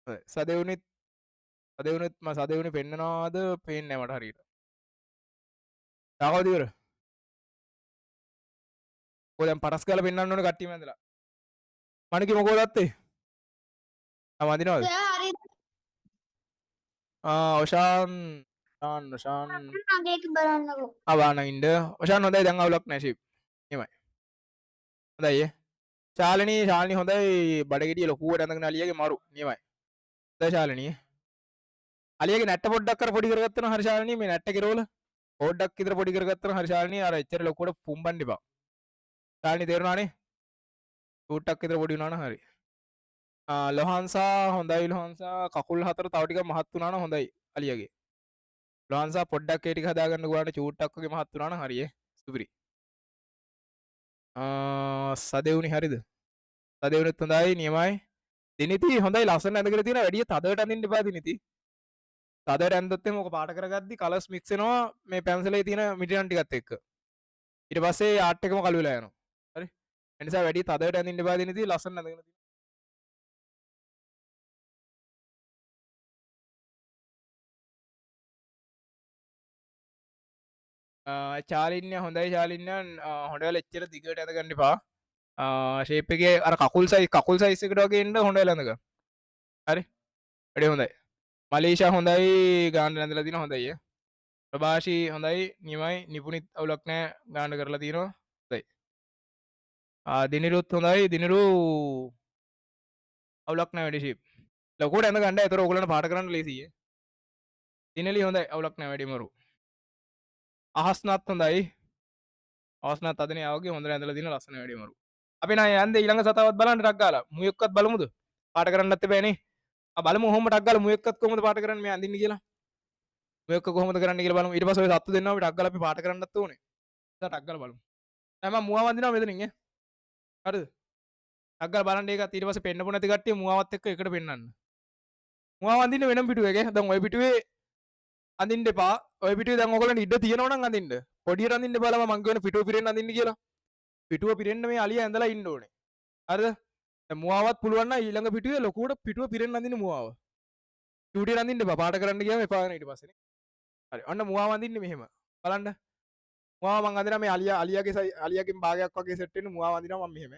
හොඳයි. සදෙවුනිත් සදෙවුනි පෙන්නනවාද පේන්නේ නැහැ මට හරියට. තාකවද ඉවර? ඔය දැන් පටස් ගාලා පෙන්නන්න ඕනේ කට්ටියම ඇඳලා. මණිකි මොකෝ දත්තේ? වඳිනවද? ඔෂාන් මගේක බලන්නකෝ. බාන ඉන්න. ඔෂාන් හොඳයි දැන් අවුලක් නැහැ ෂේප්. එහෙමයි. හොඳයි ඈ. ශාලිනී හොඳයි බඩගෙඩිය ලොකුවට ඇඳගෙන අලියගේ මරු. නියමයි. හොඳයි ශාලිනී. අලියගේ නැට්ට පොඩ්ඩක් කර පොඩි කරගත්තා නම් හරි ශාලිනී මේ නැට්ට කෙරවල පොඩ්ඩක් විතර පොඩි කරගත්තා නම් හරි ශාලිනී අර එච්චර ලොකුවට පුම්බන්න එපා. ශාලිනී තේරුණානේ? චූට්ටක් විතර පොඩි වුණා නම් හරි. ලොහන්සා හොඳයි ලොහන්සා කකුල් හතර තව ටිකක් මහත් වුණා නම් හොඳයි අලියගේ. ලොහන්සා පොඩ්ඩක් ඒ ටික හදාගන්න ගුවාට චූට්ටක් වගේ මහත් වුණා නම් හරියේ. සුපිරි. සදෙවුනි හරිද? සදෙවුනිත් හොඳයි නියමයි. දිනිති හොඳයි ලස්සන ඇඳගෙන තියෙන වැඩි තදට අඳින්න එපා දිනිති. තදට ඇඳද්දත් එම ඔක පාට කරගද්දි කලර්ස් මික්ස් වෙනවා මේ පැන්සලේ තියෙන මිටියන් ටිකත් එක්ක. ඊට පස්සේ ආර්ට් එකම කළු වෙලා යනවා. හරි? ඒ නිසා වැඩි තදට ඇඳින්න එපා දිනිති ලස්සන ඇඳගෙන තියෙන. චාලින්‍ය හොඳයි චාලින්‍ය හොඳ එච්චර දිගට ඇඳ ගන්න එපා. ෂේප් එකේ අර කකුල් සයිස් එකට වගේ ඉන්න හොඳ ඇඳග. හරි? වැඩි හොඳයි. මලීෂා හොඳයි ගාන්න ඇඳලා තියෙන හොඳයි. ප්‍රභාෂී හොඳයි නියමයි නිපුණිත් අවුලක් නැහැ ගාන්න කරලා තියෙනවා. හොඳයි. දිනිරුත් හොඳයි දිනිරු අවුලක් නැහැ වැඩි ෂේප්. ලොකුවට ඇඳ ගන්න. ඒතර ඕගොල්ලන්ට පාට කරන්න ලේසියි. දිනලි හොඳයි අවුලක් නැහැ වැඩි මරු. අහස්නත් හොඳයි. අහස්නත් අදනේ ආවගේ හොඳට ඇඳලා තියෙන ලස්සන වැඩි මරු. අපි නෑ යන්නේ ඊළඟ සතාවත් බලන්න ටක් ගාලා. මුයෙක්වත් බලමුද? පාට කරන්නත් එපෑනේ. බලමු ඔහොම ටක් ගාලා මුයෙක්වත් කොහොමද පාට කරන්නේ මේ අඳින්න කියලා. මුයෙක්ක කොහොමද කරන්න කියලා බලමු. ඊට පස්සේ ඔය සත්තු දෙන්නා අපි ටක් ගාලා අපි පාට කරන්නත් ඕනේ. ඉතින් ටක් ගාලා බලමු. දැන් මම මුවා වඳිනවා මෙතනින් ඈ. හරිද? ටක් ගාලා බලන්න ඒකත් ඊට පස්සේ පෙන්නපු නැති කට්ටිය මුවාවත් එක්ක එකට පෙන්නන්න. මුවා වඳින්න වෙනම පිටුවක ඈ. දැන් ඔය පිටුවේ අඳින්න එපා. ඔය පිටුවේ දැන් ඔයගොල්ලන්ට ඉඩ තියෙනවා නම් අඳින්න. පොඩියට අඳින්න බලම මං කියන පිටුව පිරෙන්න අඳින්න කියලා. පිටුව පිරෙන්න මේ අලිය ඇඳලා ඉන්න ඕනේ. හරිද? දැන් මුවාවත් පුළුවන් නම් ඊළඟ පිටුවේ ලොකුවට පිටුව පිරෙන්න අඳින්න මුවාව. චූටියට අඳින්න එපා. පාට කරන්න ගියාම එපා වෙන ඊට පස්සේ නේ. හරි. ඔන්න මුවාව අඳින්නේ මෙහෙම. බලන්න. මුවාව මං අඳිනවා මේ අලියාගෙන් භාගයක් වගේ සෙට් වෙන මුවාව අඳිනවා මම මෙහෙම.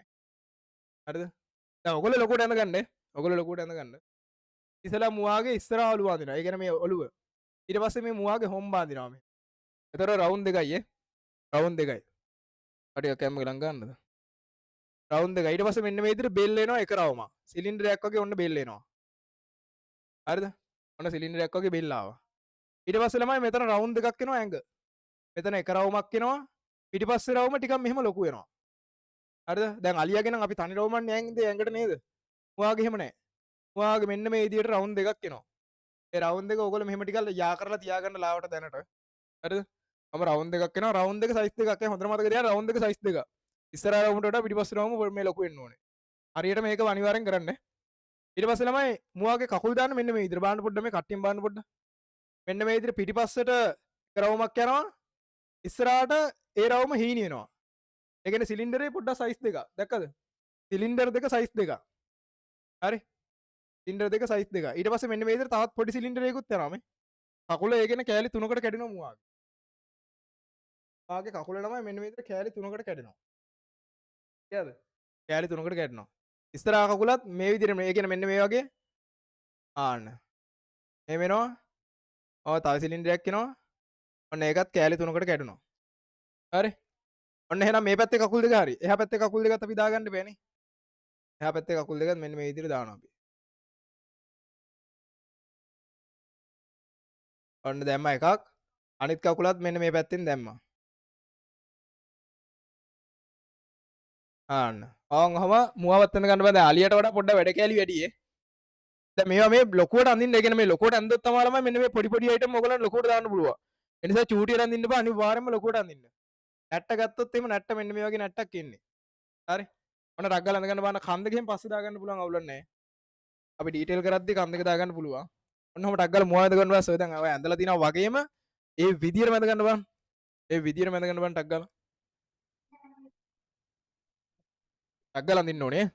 හරිද? දැන් ඔයගොල්ලෝ ලොකුවට ඇඳගන්න. ඔයගොල්ලෝ ලොකුවට ඇඳගන්න. ඉතලා මුවාගේ ඉස්සරහා ඔළුව අඳිනවා. ඒ කියන්නේ මේ ඔළුව. ඊට පස්සේ මේ මුවාගේ හොම්බ අඳිනවා මේ. ඒතර රවුන්ඩ් දෙකයි රවුන්ඩ් දෙකයි. හරියට කැම්ම ගලන් ගන්නද? රවුන්ඩ් දෙකයි. ඊට පස්සේ මෙන්න මේ විදිහට බෙල් එනවා එක රවුමක්. සිලින්ඩරයක් වගේ ඔන්න බෙල් එනවා. හරිද? ඔන්න සිලින්ඩරයක් වගේ බෙල් ආවා. ඊට පස්සේ ළමයි මෙතන රවුන්ඩ් දෙකක් එනවා ඇඟ. මෙතන එක රවුමක් එනවා. ඊට පස්සේ රවුම ටිකක් මෙහෙම ලොකු වෙනවා. හරිද? දැන් අලියාගේ නම් අපි තනි රවුමක් නෑන්දේ ඇඟට නේද? මුවාගේ එහෙම නෑ. මුවාගේ මෙන්න මේ විදිහට රවුන්ඩ් දෙකක් එනවා. ඒ රවුන්ඩ් දෙක ඕගොල්ලෝ මෙහෙම ටිකක් යා කරලා තියාගන්න ලාවට දැනට. හරිද? මම රවුන්ඩ් දෙකක් එනවා. රවුන්ඩ් දෙක සයිස් දෙකක් ඈ හොඳට මතක තියාගන්න රවුන්ඩ් දෙක සයිස් දෙක. ඉස්සරහා රවුමට වඩා පිටිපස්සේ රවුම මේ ලොකු වෙන්න ඕනේ. හරියට මේක අනිවාර්යෙන් කරන්න. ඊට පස්සේ ළමයි මුවාගේ කකුල් දාන්න මෙන්න මේ විදිහට බලන්න පොඩ්ඩක් මේ කට්ටියෙන් බලන්න පොඩ්ඩක්. මෙන්න මේ විදිහට පිටිපස්සට රවුමක් යනවා. ඉස්සරහාට ඒ රවුම හීනි වෙනවා. ඒ කියන්නේ සිලින්ඩරේ පොඩ්ඩක් සයිස් දෙකක්. දැක්කද? සිලින්ඩර් දෙක සයිස් දෙකක්. හරි? සිලින්ඩර් දෙක සයිස් දෙකක්. ඊට පස්සේ මෙන්න මේ විදිහට තවත් පොඩි සිලින්ඩරයකුත් යනවා මේ. කකුල ඒ කියන්නේ කෑලි 3කට කැඩෙනවා මුවාගේ. මුවාගේ කකුල ළමයි මෙන්න මේ විදිහට කෑලි 3කට කැඩෙනවා. හරිද? කෑලි 3කට කැඩෙනවා. ඉස්සරහා කකුලත් මේ විදිහට මේ කියන්නේ මෙන්න මේ වගේ ආන්න. මේ වෙනවා. ඔව් තව සිලින්ඩරයක් එනවා. ඔන්න ඒකත් කෑලි 3කට කැඩුණා. හරි. ඔන්න එහෙනම් මේ පැත්තේ කකුල් දෙක හරි. එහා පැත්තේ කකුල් දෙකත් අපි දාගන්න බෑනේ. එහා පැත්තේ කකුල් දෙකත් මෙන්න මේ විදිහට දානවා අපි. ඔන්න දැම්මා එකක්. අනිත් කකුලත් මෙන්න මේ පැත්තෙන් දැම්මා. ආන්න. ඔව් ඔහම මුවවත් වෙන ගන්න බෑ. දැන් අලියට වඩා පොඩ්ඩක් වැඩ කෑලි වැඩියේ. දැන් මේවා මේ ලොකුවට අඳින්න. ඒ කියන්නේ මේ ලොකුවට අඳින්නොත් තමයි මෙන්න මේ පොඩි පොඩි අයිටම් ඔයගලන්ට ලොකුවට දාන්න පුළුවන්. ඒ නිසා චූටියට අඳින්න බෑ අනිවාර්යයෙන්ම ලොකුවට අඳින්න. නැට්ට ගත්තොත් එහෙම නැට්ට මෙන්න මේ වගේ නැට්ටක් එන්නේ. හරි. ඔන්න රග් ගාලා අඳ ගන්න බලන්න කන් දෙකෙන් පස්සේ දාගන්න පුළුවන් අවුලක් නැහැ. අපි ඩීටේල් කරද්දී කන් දෙක දාගන්න පුළුවන්. ඔන්න ඔහම ටක් ගාලා මුව ඇඳ ගන්න පස්සේ දැන් ඔය ඇඳලා තිනවා වගේම ඒ විදියටම ඇඳ ගන්න බලන්න. ඒ විදියටම ඇඳ ගන්න බලන්න ටක් ගාලා. ටක් ගාලා අඳින්න ඕනේ.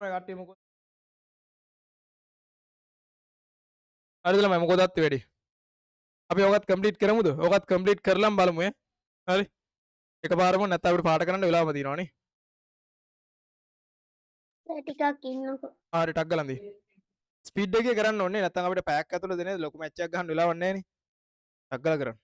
ඔය කට්ටිය මොකද? හරිද ළමයි මොකද අත් වෙඩි? අපි ඔකත් කම්ප්ලීට් කරමුද? ඔකත් කම්ප්ලීට් කරලම් බලමු ඈ. හරි. එකපාරම නැත්නම් අපිට පාට කරන්න වෙලාවම තියෙනවනේ. ටිකක් ඉන්නකො. හරි ටක් ගාලා අඳි. ස්පීඩ් එකේ කරන්න ඕනේ නැත්නම් අපිට පැයක් ඇතුළත නේද ලොකු මැච් එකක් ගන්න වෙලාවක් නැහැ නේ. ටක් ගාලා කරන්න.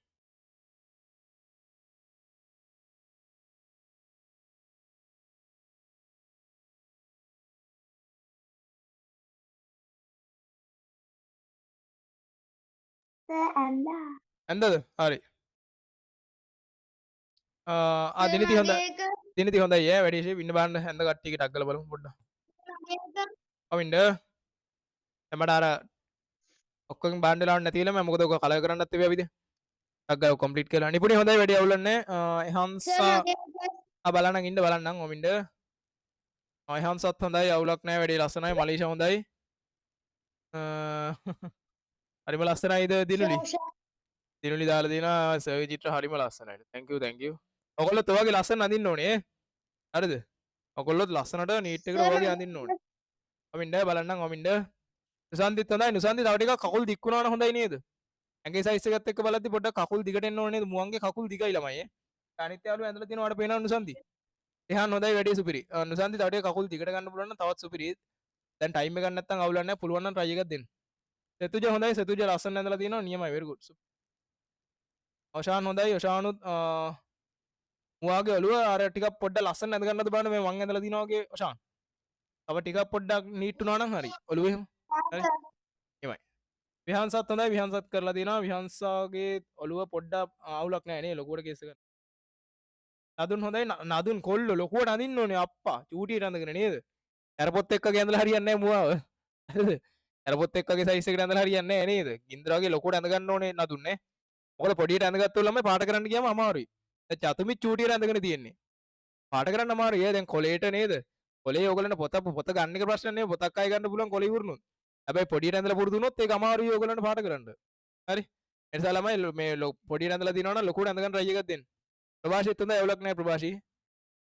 ඇන්දා. ඇන්දද? හරි. දිනිති හොඳයි. දිනිති හොඳයි ඈ වැඩි ෂේප් ඉන්න බලන්න ඇඳ කට්ටියගේ ටක් ගාලා බලමු පොඩ්ඩක්. කමින්ද? එමඩ අර ඔක්කොගෙන් බාන්න වෙලාවක් නැති වෙලා මම මොකද ඔක කලර් කරන්නත් තිබ්බා විදිහ. ටක් ගාලා කම්ප්ලීට් කරලා. නිපුණේ හොඳයි වැඩි අවුලක් නැහැ. හංසා බලන්න ඉන්න බලන්නම් ඔමින්ද. හංසත් හොඳයි අවුලක් නැහැ වැඩි ලස්සනයි මලීෂා හොඳයි. හරිම ලස්සනයිද දිනුලි? දිනුලි දාලා දිනා සර්වි චිත්‍ර හරිම ලස්සනයි. thank you thank you. ඔයගොල්ලොත් ඔයගේ ලස්සන අඳින්න ඕනේ. හරිද? ඔයගොල්ලොත් ලස්සනට නීට් එකට ඔයගේ අඳින්න ඕනේ. ඔමින්ද බලන්නම් ඔමින්ද. නුසන්දිත් හොඳයි. නුසන්දි තව ටිකක් කකුල් දික් වුණා නම් හොඳයි නේද? ඇඟේ සයිස් එකත් එක්ක බලද්දි පොඩ්ඩක් කකුල් දිගට එන්න ඕනේ නේද? මුවන්ගේ කකුල් දිගයි ළමයි. අනිත් යාළුවා ඇඳලා තියෙනවා වඩ පේනවා නුසන්දි. එහාන් හොඳයි වැඩි සුපිරි. නුසන්දි තව ටිකක් කකුල් දිගට ගන්න පුළුවන් නම් තවත් සුපිරි. දැන් ටයිම් එක ගන්න නැත්නම් අවුලක් නැහැ. පුළුවන් නම් try එකක් දෙන්න. සෙතුජ හොඳයි. සෙතුජ ලස්සන ඇඳලා තියෙනවා. නියමයි. very good. ඔෂාන් හොඳයි. ඔෂානුත් මුවාගේ ඔළුව අර ටිකක් පොඩ්ඩක් ලස්සන ඇඳ ගන්නද බලන්න මේ මං ඇඳලා තිනවා වගේ ඔෂාන්. තව ටිකක් පොඩ්ඩක් නීට් වුණා නම් හරි. ඔළුව එහෙම. හරි. එමය. විහංසත් හොඳයි. විහංසත් කරලා තියෙනවා. විහංසාගේ ඔළුව පොඩ්ඩක් අවුලක් නැහැ නේ ලොකුවට කේස් එක. නදුන් හොඳයි. නදුන් කොල්ලෝ ලොකුවට අඳින්න ඕනේ අප්පා. චූටියට අඳගෙන නේද? ඇරපොත් එක්ක ඇඳලා හරියන්නේ නැහැ මුවාව. හරිද? ඇරපොත් එක්කගේ සයිස් එකට ඇඳලා හරියන්නේ නැහැ නේද? ගින්දර වගේ ලොකුවට ඇඳ ගන්න ඕනේ නදුන් නේ. මොකද පොඩියට ඇඳගත්තු ළමයි පාට කරන්න ගියාම අමාරුයි. දැන් චතුමිත් චූටියට ඇඳගෙන තියෙන්නේ. පාට කරන්න අමාරුයි. දැන් කොලේට නේද? කොලේ ඕගලන්ට පොත ගන්න එක ප්‍රශ්න නෙවෙයි. පොතක් අය ගන්න පුළුවන් කොලේ ඉවරුනොත්. හැබැයි පොඩියට ඇඳලා පුරුදු වුණොත් ඒක අමාරුයි ඕගලන්ට පාට කරන්න. හරි? ඒ නිසා ළමයි මේ පොඩියට ඇඳලා දිනනවා නම් ලොකුට ඇඳ ගන්න try එකක් දෙන්න. ප්‍රභාෂිත් හොඳයි අවුලක් නැහැ ප්‍රභාෂි.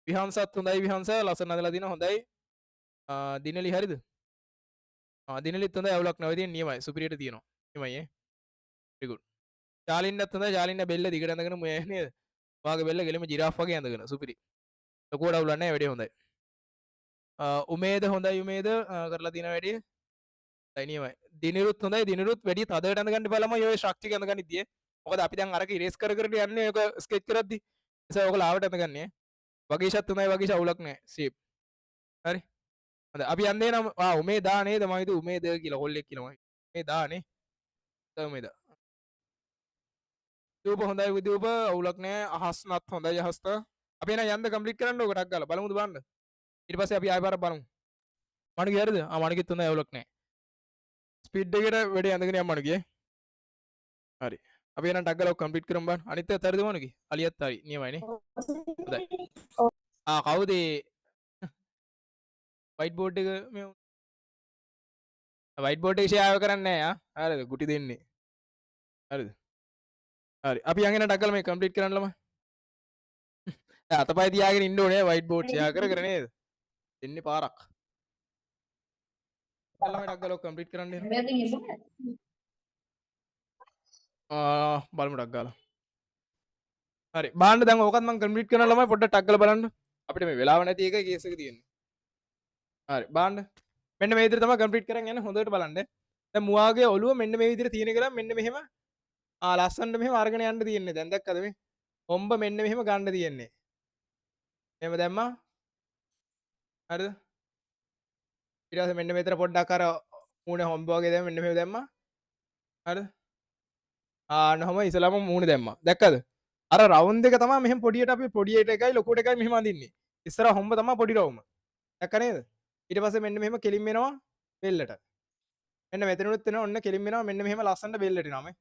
විහංසත් හොඳයි විහංස ලස්සන ඇඳලා දිනවා හොඳයි. දිනලි හරිද? දිනලිත් හොඳයි අවුලක් නැහැ. ඉතින් නියමයි. සුපිරියට තියෙනවා. නියමයි ඈ. very good. ශාලින්නත් හොඳයි. ශාලින්න බෙල්ල දිගට ඇඳගෙන මුය නේද? ඔයාගේ බෙල්ල ගෙලිම ජිරාෆ් වගේ ඇඳගෙන සුපිරි. ලොකුවට අවුලක් නැහැ වැඩි හොඳයි. උමේද හොඳයි උමේද කරලා තියෙන වැඩි. හරි නියමයි. දිනිරුත් හොඳයි දිනිරුත් වැඩි තදට ඇඳ ගන්න බලම ඔය ශක්තිය ඇඳ ගන්න ඉතියේ. මොකද අපි දැන් අරක ඉරේස් කර කර යන්නේ ඔක ස්කෙච් කරද්දි. ඒ නිසා ඔයගොල්ලෝ ආවට ඇඳ ගන්නෑ. වගේෂත් හොඳයි වගේෂ අවුලක් නැහැ. සීප්. හරි. හොඳයි අපි යන්නේ නම් උමේ දා නේද මම හිතුවේ උමේද කියලා කොල්ලෙක් කියලා මම මේ දානේ උමේද විදූප හොඳයි විදූප අවුලක් නෑ අහස් නත් හොඳයි අහස්ත අපි එන යන්න කම්ප්ලීට් කරන්න ඕක ටක් ගාලා බලමුද බලන්න ඊට පස්සේ අපි ආයෙ පාරක් බලමු මණුගේ හරිද මණුගෙත් හොඳයි අවුලක් නෑ ස්පීඩ් එකට වැඩේ යඳගෙන යන්න මණුගේ හරි අපි එන ටක් ගාලා කම්ප්ලීට් කරමු බලන්න අනිත් ඒවාත් හරිද මණුගේ අලියත් හරි නියමයිනේ හොඳයි කවුද වයිට් බෝඩ් එක මේ වයිට් බෝඩ් එක ෂෙයාර් කරන්නේ නෑ හරිද ගුටි දෙන්නේ හරිද හරි අපි යගෙන ටක් ගාලා මේ කම්ප්ලීට් කරන්න ළමයි අතපය තියාගෙන ඉන්න ඕනේ වයිට් බෝඩ් ෂෙයාර් කර නේද දෙන්නේ පාරක් ළමයි ටක් ගාලා කම්ප්ලීට් කරන්න බලමු ටක් ගාලා හරි බාන්න දැන් ඕකත් මම කම්ප්ලීට් කරනවා ළමයි පොඩ්ඩක් ටක් ගාලා බලන්න අපිට මේ වෙලාව නැති එකයි කේස් එක තියෙන්නේ හරි බාන්න මෙන්න මේ විදිහට තමයි කම්ප්ලීට් කරන් යන්නේ හොඳට බලන්න දැන් මුවාගේ ඔළුව මෙන්න මේ විදිහට තියෙන කියලා මෙන්න මෙහෙම ලස්සනට මෙහෙම අරගෙන යන්න තියෙන්නේ දැන් දැක්කද මේ හොම්බ මෙන්න මෙහෙම ගන්න තියෙන්නේ එහෙම දැම්මා හරිද ඊට පස්සේ මෙන්න මෙතන පොඩ්ඩක් අර මූණේ හොම්බ වගේ දැම්ම මෙන්න මෙහෙම දැම්මා හරිද නහම ඉස්සලාම මූණ දැම්මා දැක්කද අර රවුන්ඩ් එක තමයි මෙහෙම පොඩියට අපි පොඩියට එකයි ලොකුට එකයි මෙහෙම අඳින්නේ ඉස්සර හොම්බ තමයි පොඩි රවුම දැක්ක නේද ඊට පස්සේ මෙන්න මෙහෙම කෙලින් වෙනවා බෙල්ලට මෙන්න මෙතනුත් වෙනවා ඔන්න කෙලින් වෙනවා මෙන්න මෙහෙම ලස්සනට බෙල්ලට එනවා මේ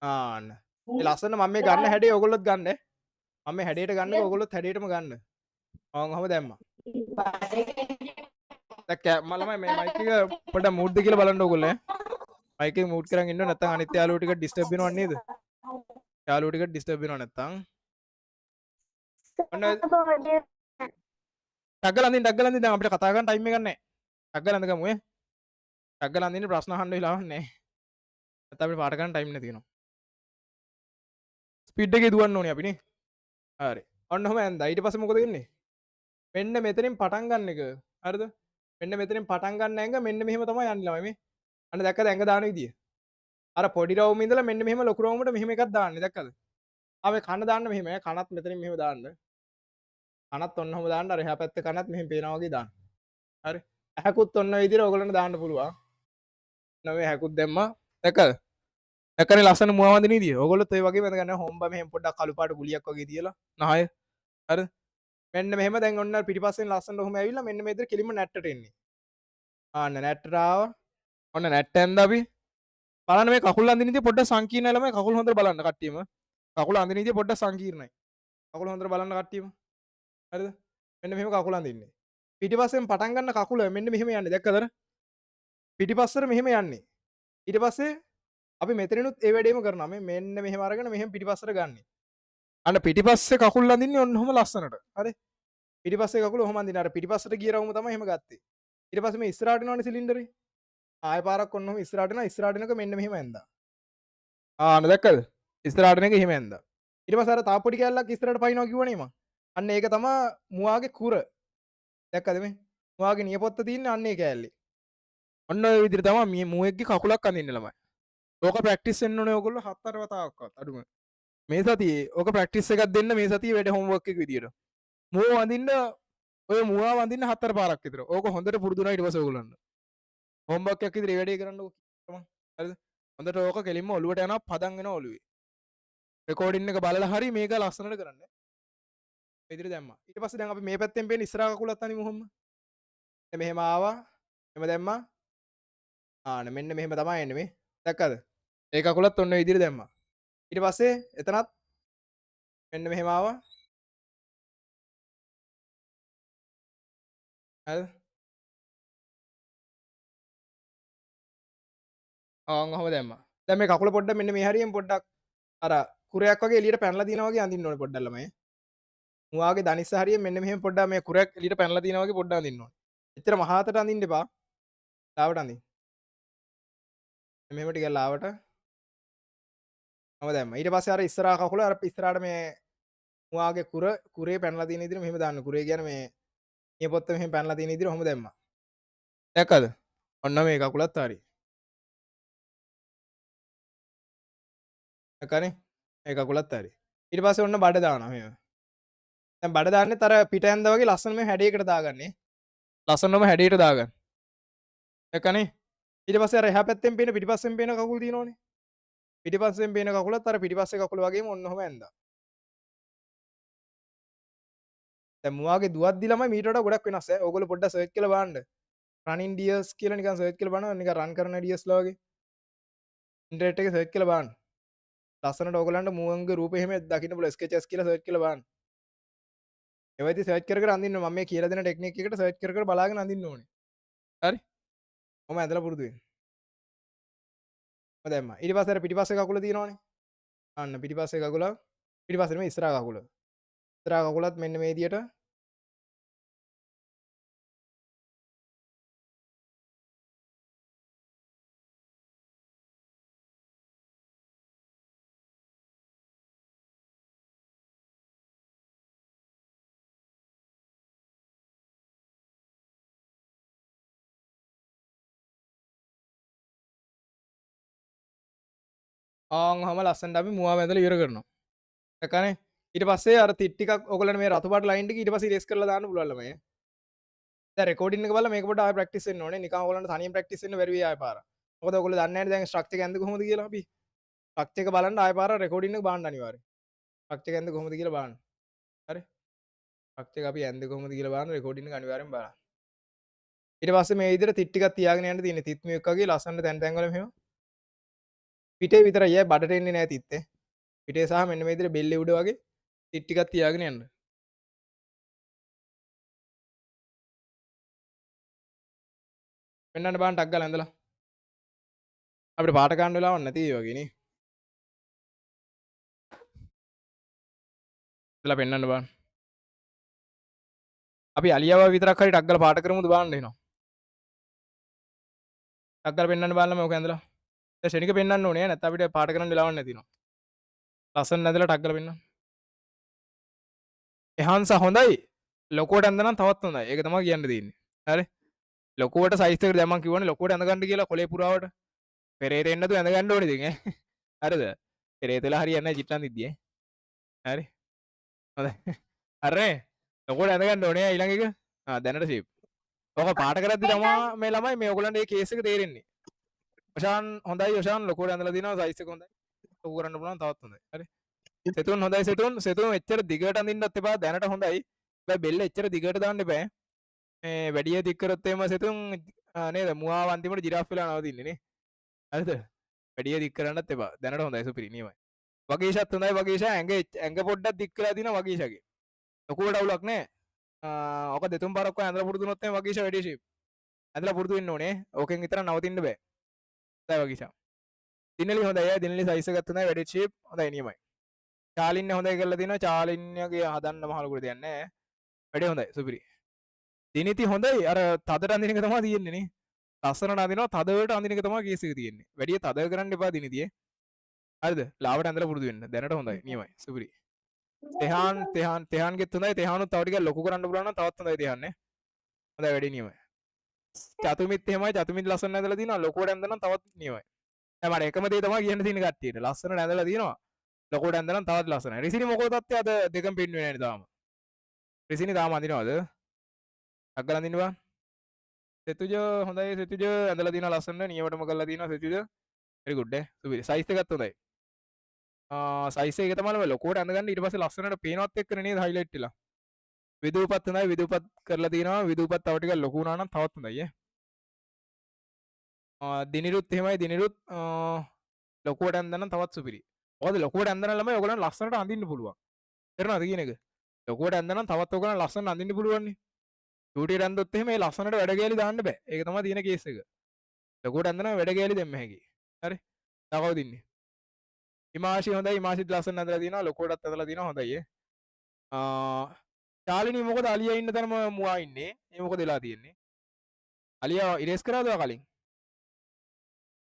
ආන්න ඒ ලස්සන මම මේ ගන්න හැඩේ ඔයගොල්ලොත් ගන්න මම මේ හැඩයට ගන්නකො ඔයගොල්ලොත් හැඩයටම ගන්න ඔහම දැම්මා දැක්ක මලමයි මේ මයික් එක පොඩ්ඩක් මූට්ද කියලා බලන්න ඕගොල්ලෝ මයික් එක මූට් කරන් ඉන්න නැත්නම් අනිත් යාළුවෝ ටික ඩිස්ටර්බ් වෙනව නේද යාළුවෝ ටික ඩිස්ටර්බ් වෙනව නැත්නම් ඔන්න ටග්ගල අඳින්න දැන් අපිට කතා කරන්න ටයිම් එකක් නැහැ ටග්ගල අඳ ගමු ටග්ගල අඳින්න ප්‍රශ්න අහන්න වෙලාවක් නැහැ නැත්නම් අපිට පාට ගන්න ටයිම් නැති වෙනවා ස්පීඩ් එකේ දුවන්න ඕනේ අපි නේ හරි ඔන්න ඔහම ඇඳා ඊට පස්සේ මොකද වෙන්නේ මෙන්න මෙතනින් පටන් ගන්න එක හරිද මෙන්න මෙතනින් පටන් ගන්න ඇඟ මෙන්න මෙහෙම තමයි යන්නේ ළමයි මේ අන්න දැක්කද ඇඟ දාන විදිය අර පොඩි රවුම ඉඳලා මෙන්න මෙහෙම ලොකු රවුමට මෙහෙම එකක් දාන්නේ දැක්කද මේ කන දාන්න මෙහෙම කනත් මෙතනින් මෙහෙම දාන්න කනත් ඔන්න ඔහම දාන්න අර එහා පැත්තේ කනත් මෙහෙම පේනවා වගේ දාන්න හරි ඇහකුත් ඔන්න ඔය විදිහට ඔයගලන්ට දාන්න පුළුවන් නෝ ඇහකුත් දැම්මා දැක්කද දැක්කනේ ලස්සන මුව වඳින විදිය ඔයගොල්ලොත් ඔය වගේ වැඳ ගන්න හොම්බ මෙහෙම පොඩ්ඩක් කළු පාට ගුලියක් වගේ තියලා නහය හරිද මෙන්න මෙහෙම දැන් ඔන්න පිටිපස්සෙන් ලස්සනට ඔහම ඇවිල්ලා මෙන්න මේ විදිහට කෙලින්ම නැට්ටට එන්නේ ආන්න නැට්ටට ආවා ඔන්න නැට්ට ඇඳ අපි බලන්න මේ කකුල් අඳින විදිය පොඩ්ඩක් සංකීර්ණයි ළමයි කකුල් හොඳට බලන්න කට්ටියම කකුල අඳින විදිය පොඩ්ඩක් සංකීර්ණයි කකුල හොඳට බලන්න කට්ටියම හරිද මෙන්න මෙහෙම කකුල අඳින්නේ පිටිපස්සෙන් පටන් ගන්න කකුල මෙන්න මෙහෙම යන්නේ දැක්කද පිටිපස්සට මෙහෙම යන්නේ ඊට පස්සේ අපි මෙතනිනුත් ඒ වැඩේම කරනවා මේ මෙන්න මෙහෙම අරගෙන මෙහෙම පිටිපස්සට ගන්න අන්න පිටිපස්සේ කකුල් අඳින්නේ ඔන්න ඔහම ලස්සනට හරි පිටිපස්සේ කකුල ඔහම අඳින්න අර පිටිපස්සට ගිය රවුම තමයි එහෙම ගත්තේ ඊට පස්සේ මේ ඉස්සරහට එනවනේ සිලින්ඩරේ ආයෙ පාරක් ඔන්න ඔහම ඉස්සරහට එනවා ඉස්සරහට එනක මෙන්න මෙහෙම ඇඳා ආන්න දැක්කද ඉස්සරහට එනක එහෙම ඇඳා ඊට පස්සේ අර තාප්පොඩි කැල්ලක් ඉස්සරහට පයින්නවා කිව්වනේ මම අන්න ඒක තමයි මුවාගේ කුර දැක්කද මේ මුවාගේ නියපොත්ත තියෙන්නේ අන්න ඒ කැල්ලේ ඔන්න ඔය විදිහට තමයි මේ මුවෙක්ගේ කකුලක් අඳින්න ළමයි ඕක ප්‍රැක්ටිස් වෙන්න ඕනේ ඔයගොල්ලෝ 7-8 වතාවක්වත් අඩුම මේ සතියේ ඕක ප්‍රැක්ටිස් එකක් දෙන්න මේ සතියේ වැඩ හෝම්වර්ක් එක විදියට මුව වඳින්න ඔය මුවා වඳින්න 4 පාරක් විතර ඕක හොඳට පුරුදු වුණා ඊට පස්සේ ඔයගොල්ලන්ට හෝම්වර්ක් එකක් විදියට වැඩේ කරන්න ඕක තමයි හරිද හොඳට ඕක කෙලින්ම ඔලුවට යනවා පදම් වෙනවා ඔලුවේ රෙකෝඩින් එක බලලා හරි මේක ලස්සනට කරන්න මේ විදියට දැම්මා ඊට පස්සේ දැන් අපි මේ පැත්තෙන් පේන ඉස්සරහ කකුලත් අනිමු කොහොම මෙහෙම ආවා එම දැම්මා මෙන්න මෙහෙම තමයි එන්නේ මේ දැක්කද ඒ කකුලත් ඔන්න විදිහට දැම්මා ඊට පස්සේ එතනත් මෙන්න මෙහෙම ආවා හරිද ඔහොම දැම්මා දැන් මේ කකුල පොඩ්ඩක් මෙන්න මේ හරියෙන් පොඩ්ඩක් අර කුරයක් වගේ එළියට පැනලා දිනවා වගේ අඳින්න ඕනේ පොඩ්ඩක් ළමයි මුවාගේ දනිස්ස හරියෙන් මෙන්න මෙහෙම පොඩ්ඩක් මේ කුරයක් එළියට පැනලා දිනවා වගේ පොඩ්ඩක් අඳින්න ඕනේ එච්චර මහාතට අඳින්න එපා ලාවට අඳින්න මෙහෙම ටිකක් ලාවට මම දැම්මා ඊට පස්සේ අර ඉස්සරහා කකුල අර ඉස්සරහට මේ මුවාගේ කුරේ පැනලා තියෙන විදිහට මෙහෙම දාන්න කුරේ කියන්නේ මේ නියපොත්ත මෙහෙම පැනලා තියෙන විදිහට ඔහොම දැම්මා දැක්කද ඔන්න මේ කකුලත් හරි දැක්කනේ මේ කකුලත් හරි ඊට පස්සේ ඔන්න බඩ දානවා මෙහෙම දැන් බඩ දාන්නෙත් අර පිට ඇඳ වගේ ලස්සන මේ හැඩයකට දාගන්නේ ලස්සනම හැඩයට දාගන්න. දැක්කනේ? ඊට පස්සේ අර එහා පැත්තෙන් පේන පිටිපස්සෙන් පේන කකුල් තියෙනවනේ. පිටිපස්සෙන් පේන කකුලත් අර පිටිපස්සේ කකුල වගේම ඔන්න ඔහම ඇඳා. දැන් මුවාගේ දුවද්දි ළමයි මීට වඩා ගොඩක් වෙනස් ඈ. ඕගොල්ලෝ පොඩ්ඩක් සර්ච් කරලා බලන්න. රනින් ඩියර්ස් කියලා නිකන් සර්ච් කරලා බලනවා. නිකන් රන් කරන ඩියර්ස්ලා වගේ. ඉන්ටර්නෙට් එකේ සර්ච් කරලා බලන්න. ලස්සනට ඕගොල්ලන්ට මුවන්ගේ රූපේ එහෙම දකින්න පුළුවන්. ස්කෙචස් කියලා සර්ච් කරලා බලන්න. ඒවයිදී සර්ච් කර කර අඳින්න මම මේ කියලා දෙන ටෙක්නික් එකට සර්ච් කර කර බලාගෙන අඳින්න ඕනේ. හරි? මම ඇඳලා පුරුදු වෙන්න. මම දැම්මා. ඊට පස්සේ අර පිටිපස්සේ කකුල තියෙනවනේ. අන්න පිටිපස්සේ කකුල. පිටිපස්සේ නෙමෙයි ඉස්සරහා කකුල. ඉස්සරහා කකුලත් මෙන්න මේ විදියට ඔහම ලස්සනට අපි මුවා ඇඳලා ඉවර කරනවා. දැක්කනේ? ඊට පස්සේ අර තිත් ටිකක් ඔයගොල්ලන්ට මේ රතු පාට ලයින් ටික ඊට පස්සේ ඉරේස් කරලා දාන්න පුළුවන් ළමයි. දැන් රෙකෝඩින් එක බලලා මේක පොඩ්ඩක් ආයෙ ප්‍රැක්ටිස් වෙන්න ඕනේ. නිකන් ඔයගොල්ලන්ට තනියෙන් ප්‍රැක්ටිස් වෙන්න බැරි වෙයි ආයෙ පාර. මොකද ඔයගොල්ලෝ දන්නේ නැහැ දැන් ස්ට්‍රක්චර් එක ඇඳ කොහොමද කියලා අපි. ස්ට්‍රක්චර් එක බලන්න ආයෙ පාර රෙකෝඩින් එක බලන්න අනිවාර්යයෙන්. ස්ට්‍රක්චර් එක ඇඳ කොහොමද කියලා බලන්න. හරි? ස්ට්‍රක්චර් එක අපි ඇඳ කොහොමද කියලා බලන්න රෙකෝඩින් එක අනිවාර්යෙන් බලන්න. ඊට පස්සේ මේ විදිහට තිත් ටිකක් තියාගෙන යන්න තියෙන්නේ. තිත් මියක් වගේ ලස්සනට තැන් තැන් වල මෙහෙම. පිටේ විතරයි ආයෙ බඩට එන්නේ නැහැ තිත්තේ. පිටේ සහ මෙන්න මේ විදිහට බෙල්ලේ උඩ වගේ තිත් ටිකක් තියාගෙන යන්න. පෙන්වන්න බලන්න ටක් ගාලා ඇඳලා. අපිට පාට ගන්න වෙලාවක් නැති ඒ වගේ නේ. ඉතලා පෙන්වන්න බලන්න. අපි අලියාව විතරක් හරි ටක් ගාලා පාට කරමුද බලන්න එනවා. ටක් ගාලා පෙන්වන්න බලන්න මොකද ඇඳලා. දැන් ෂෙනික පෙන්වන්න ඕනේ නැත්නම් අපිට පාට කරන්න වෙලාවක් නැතිනවා. ලස්සන ඇඳලා ටක් ගාලා පෙන්වන්න. එහාන්ස හොඳයි. ලොකුවට ඇඳ නම් තවත් හොඳයි. ඒක තමයි කියන්න තියෙන්නේ. හරි. ලොකුවට සයිස් එකට දැන් මම කිව්වනේ ලොකුවට ඇඳ ගන්න කියලා කොලේ පුරාවට. පෙරේතෙන් නැතුව ඇඳ ගන්න ඕනේ ඉතින් ඈ. හරිද? පෙරේතලා හරියන්නේ නැහැ චිට්ටන් දිද්දි ඈ. හරි. හොඳයි. හරිනේ. ලොකුවට ඇඳ ගන්න ඕනේ ඊළඟ එක. දැනට ෂේප්. ඔක පාට කරද්දි තමයි මේ ළමයි මේ ඔයගලන්ට මේ කේස් එක තේරෙන්නේ. ඔෂාන් හොඳයි ඔෂාන් ලොකුවට ඇඳලා දිනවා සයිස් එක හොඳයි. ලොකු කරන්න පුළුවන් තවත් හොඳයි. හරි. සෙතුන් හොඳයි සෙතුන් එච්චර දිගට අඳින්නත් එපා දැනට හොඳයි. හැබැයි බෙල්ල එච්චර දිගට දාන්න එපා. මේ වැඩිය දික් කරොත් එහෙම සෙතුන් නේද මුවාව අන්තිමට ජිරාෆ් වෙලා නවතින්නේ නේ. හරිද? වැඩිය දික් කරන්නත් එපා. දැනට හොඳයි සුපිරි නියමයි. වගීෂත් හොඳයි වගීෂා ඇඟ පොඩ්ඩක් දික් කරලා දිනවා වගීෂාගේ. ලොකුවට අවුලක් නැහැ. ඔක දෙතුන් පාරක් ඔය ඇඳලා පුරුදු වුණොත් එහෙම වගීෂා වැඩි ෂේප්. ඇඳලා පුරුදු වෙන්න ඕනේ. ඕකෙන් විතර නවතින්න බෑ. හොඳයි වගීෂා. දිනලි හොඳයි. දිනලි සයිස් එකත් හොඳයි වැඩි ෂේප් හොඳයි නියමයි. චාලින්න හොඳයි කරලා දිනවා. චාලින්නගේ හදන්න මහ ලොකුට දෙයක් නැහැ. වැඩි හොඳයි සුපිරි. දිනිති හොඳයි අර තදට අඳින එක තමයි තියෙන්නේ නේ. ලස්සනට අඳිනවා තදවට අඳින එක තමයි කේස් එක තියෙන්නේ. වැඩි තද කරන්න එපා දිනිතියේ. හරිද? ලාවට ඇඳලා පුරුදු වෙන්න. දැනට හොඳයි. නියමයි. සුපිරි. තෙහාන්ගෙත් හොඳයි. තෙහානුත් තව ටිකක් ලොකු කරන්න පුළුවන් නම් තවත් හොඳයි තෙහාන් නේ. හොඳයි වැඩි නියමයි. චතුමිත් එහෙමයි. චතුමිත් ලස්සන ඇඳලා දිනවා. ලොකුවට ඇඳලා නම් තවත් නියමයි. දැන් මට එකම දේ තමයි කියන්න තියෙන කට්ටියට. ලස්සනට ඇඳලා දිනවා. ලොකුවට ඇඳලා නම් තවත් ලස්සනයි. රිසිනි මොකද තත්ත්වය අද දෙකම පෙන්නුවේ නැහැ නේ තාම. රිසිනි තාම අඳිනවද? අග්ගල අඳින්නවා. සෙතුජ හොඳයි සෙතුජ ඇඳලා දිනවා ලස්සන නියමටම කරලා දිනවා සෙතුජ. very good ඈ. සුපිරි. සයිස් එකත් හොඳයි. සයිස් එක තමයි ලොකුවට ඇඳ ගන්න ඊට පස්සේ ලස්සනට පේනවත් එක්කනේ නේද හයිලයිට් වෙලා. විදූපත් හොඳයි විදූපත් කරලා දිනවා විදූපත් තව ටිකක් ලොකු වුණා නම් තවත් හොඳයි ඈ. දිනිරුත් එහෙමයි දිනිරුත් ලොකුවට ඇඳ නම් තවත් සුපිරි. මොකද ලොකුවට ඇඳන ළමයි ඔයගොල්ලන් ලස්සනට අඳින්න පුළුවන්. තේරෙනවද කියන එක? ලොකුවට ඇඳ නම් තවත් ඔයගොල්ලන් ලස්සනට අඳින්න පුළුවන් නේ. චූටියට ඇඳොත් එහෙම ඒ ලස්සනට වැඩ ගෑලි දාන්න බෑ. ඒක තමයි තියෙන කේස් එක. ලොකුවට ඇඳ නම් වැඩ ගෑලි දෙන්න හැකි. හරි. තව කවුද ඉන්නේ? හිමාශි හොඳයි හිමාශිත් ලස්සන ඇඳලා දිනවා ලොකුවටත් ඇඳලා දිනවා හොඳයි ශාලිනී මොකද අලියා ඉන්න තැනම මුවා ඉන්නේ ඒ මොකද වෙලා තියෙන්නේ අලියා ඉරේස් කරාද කලින්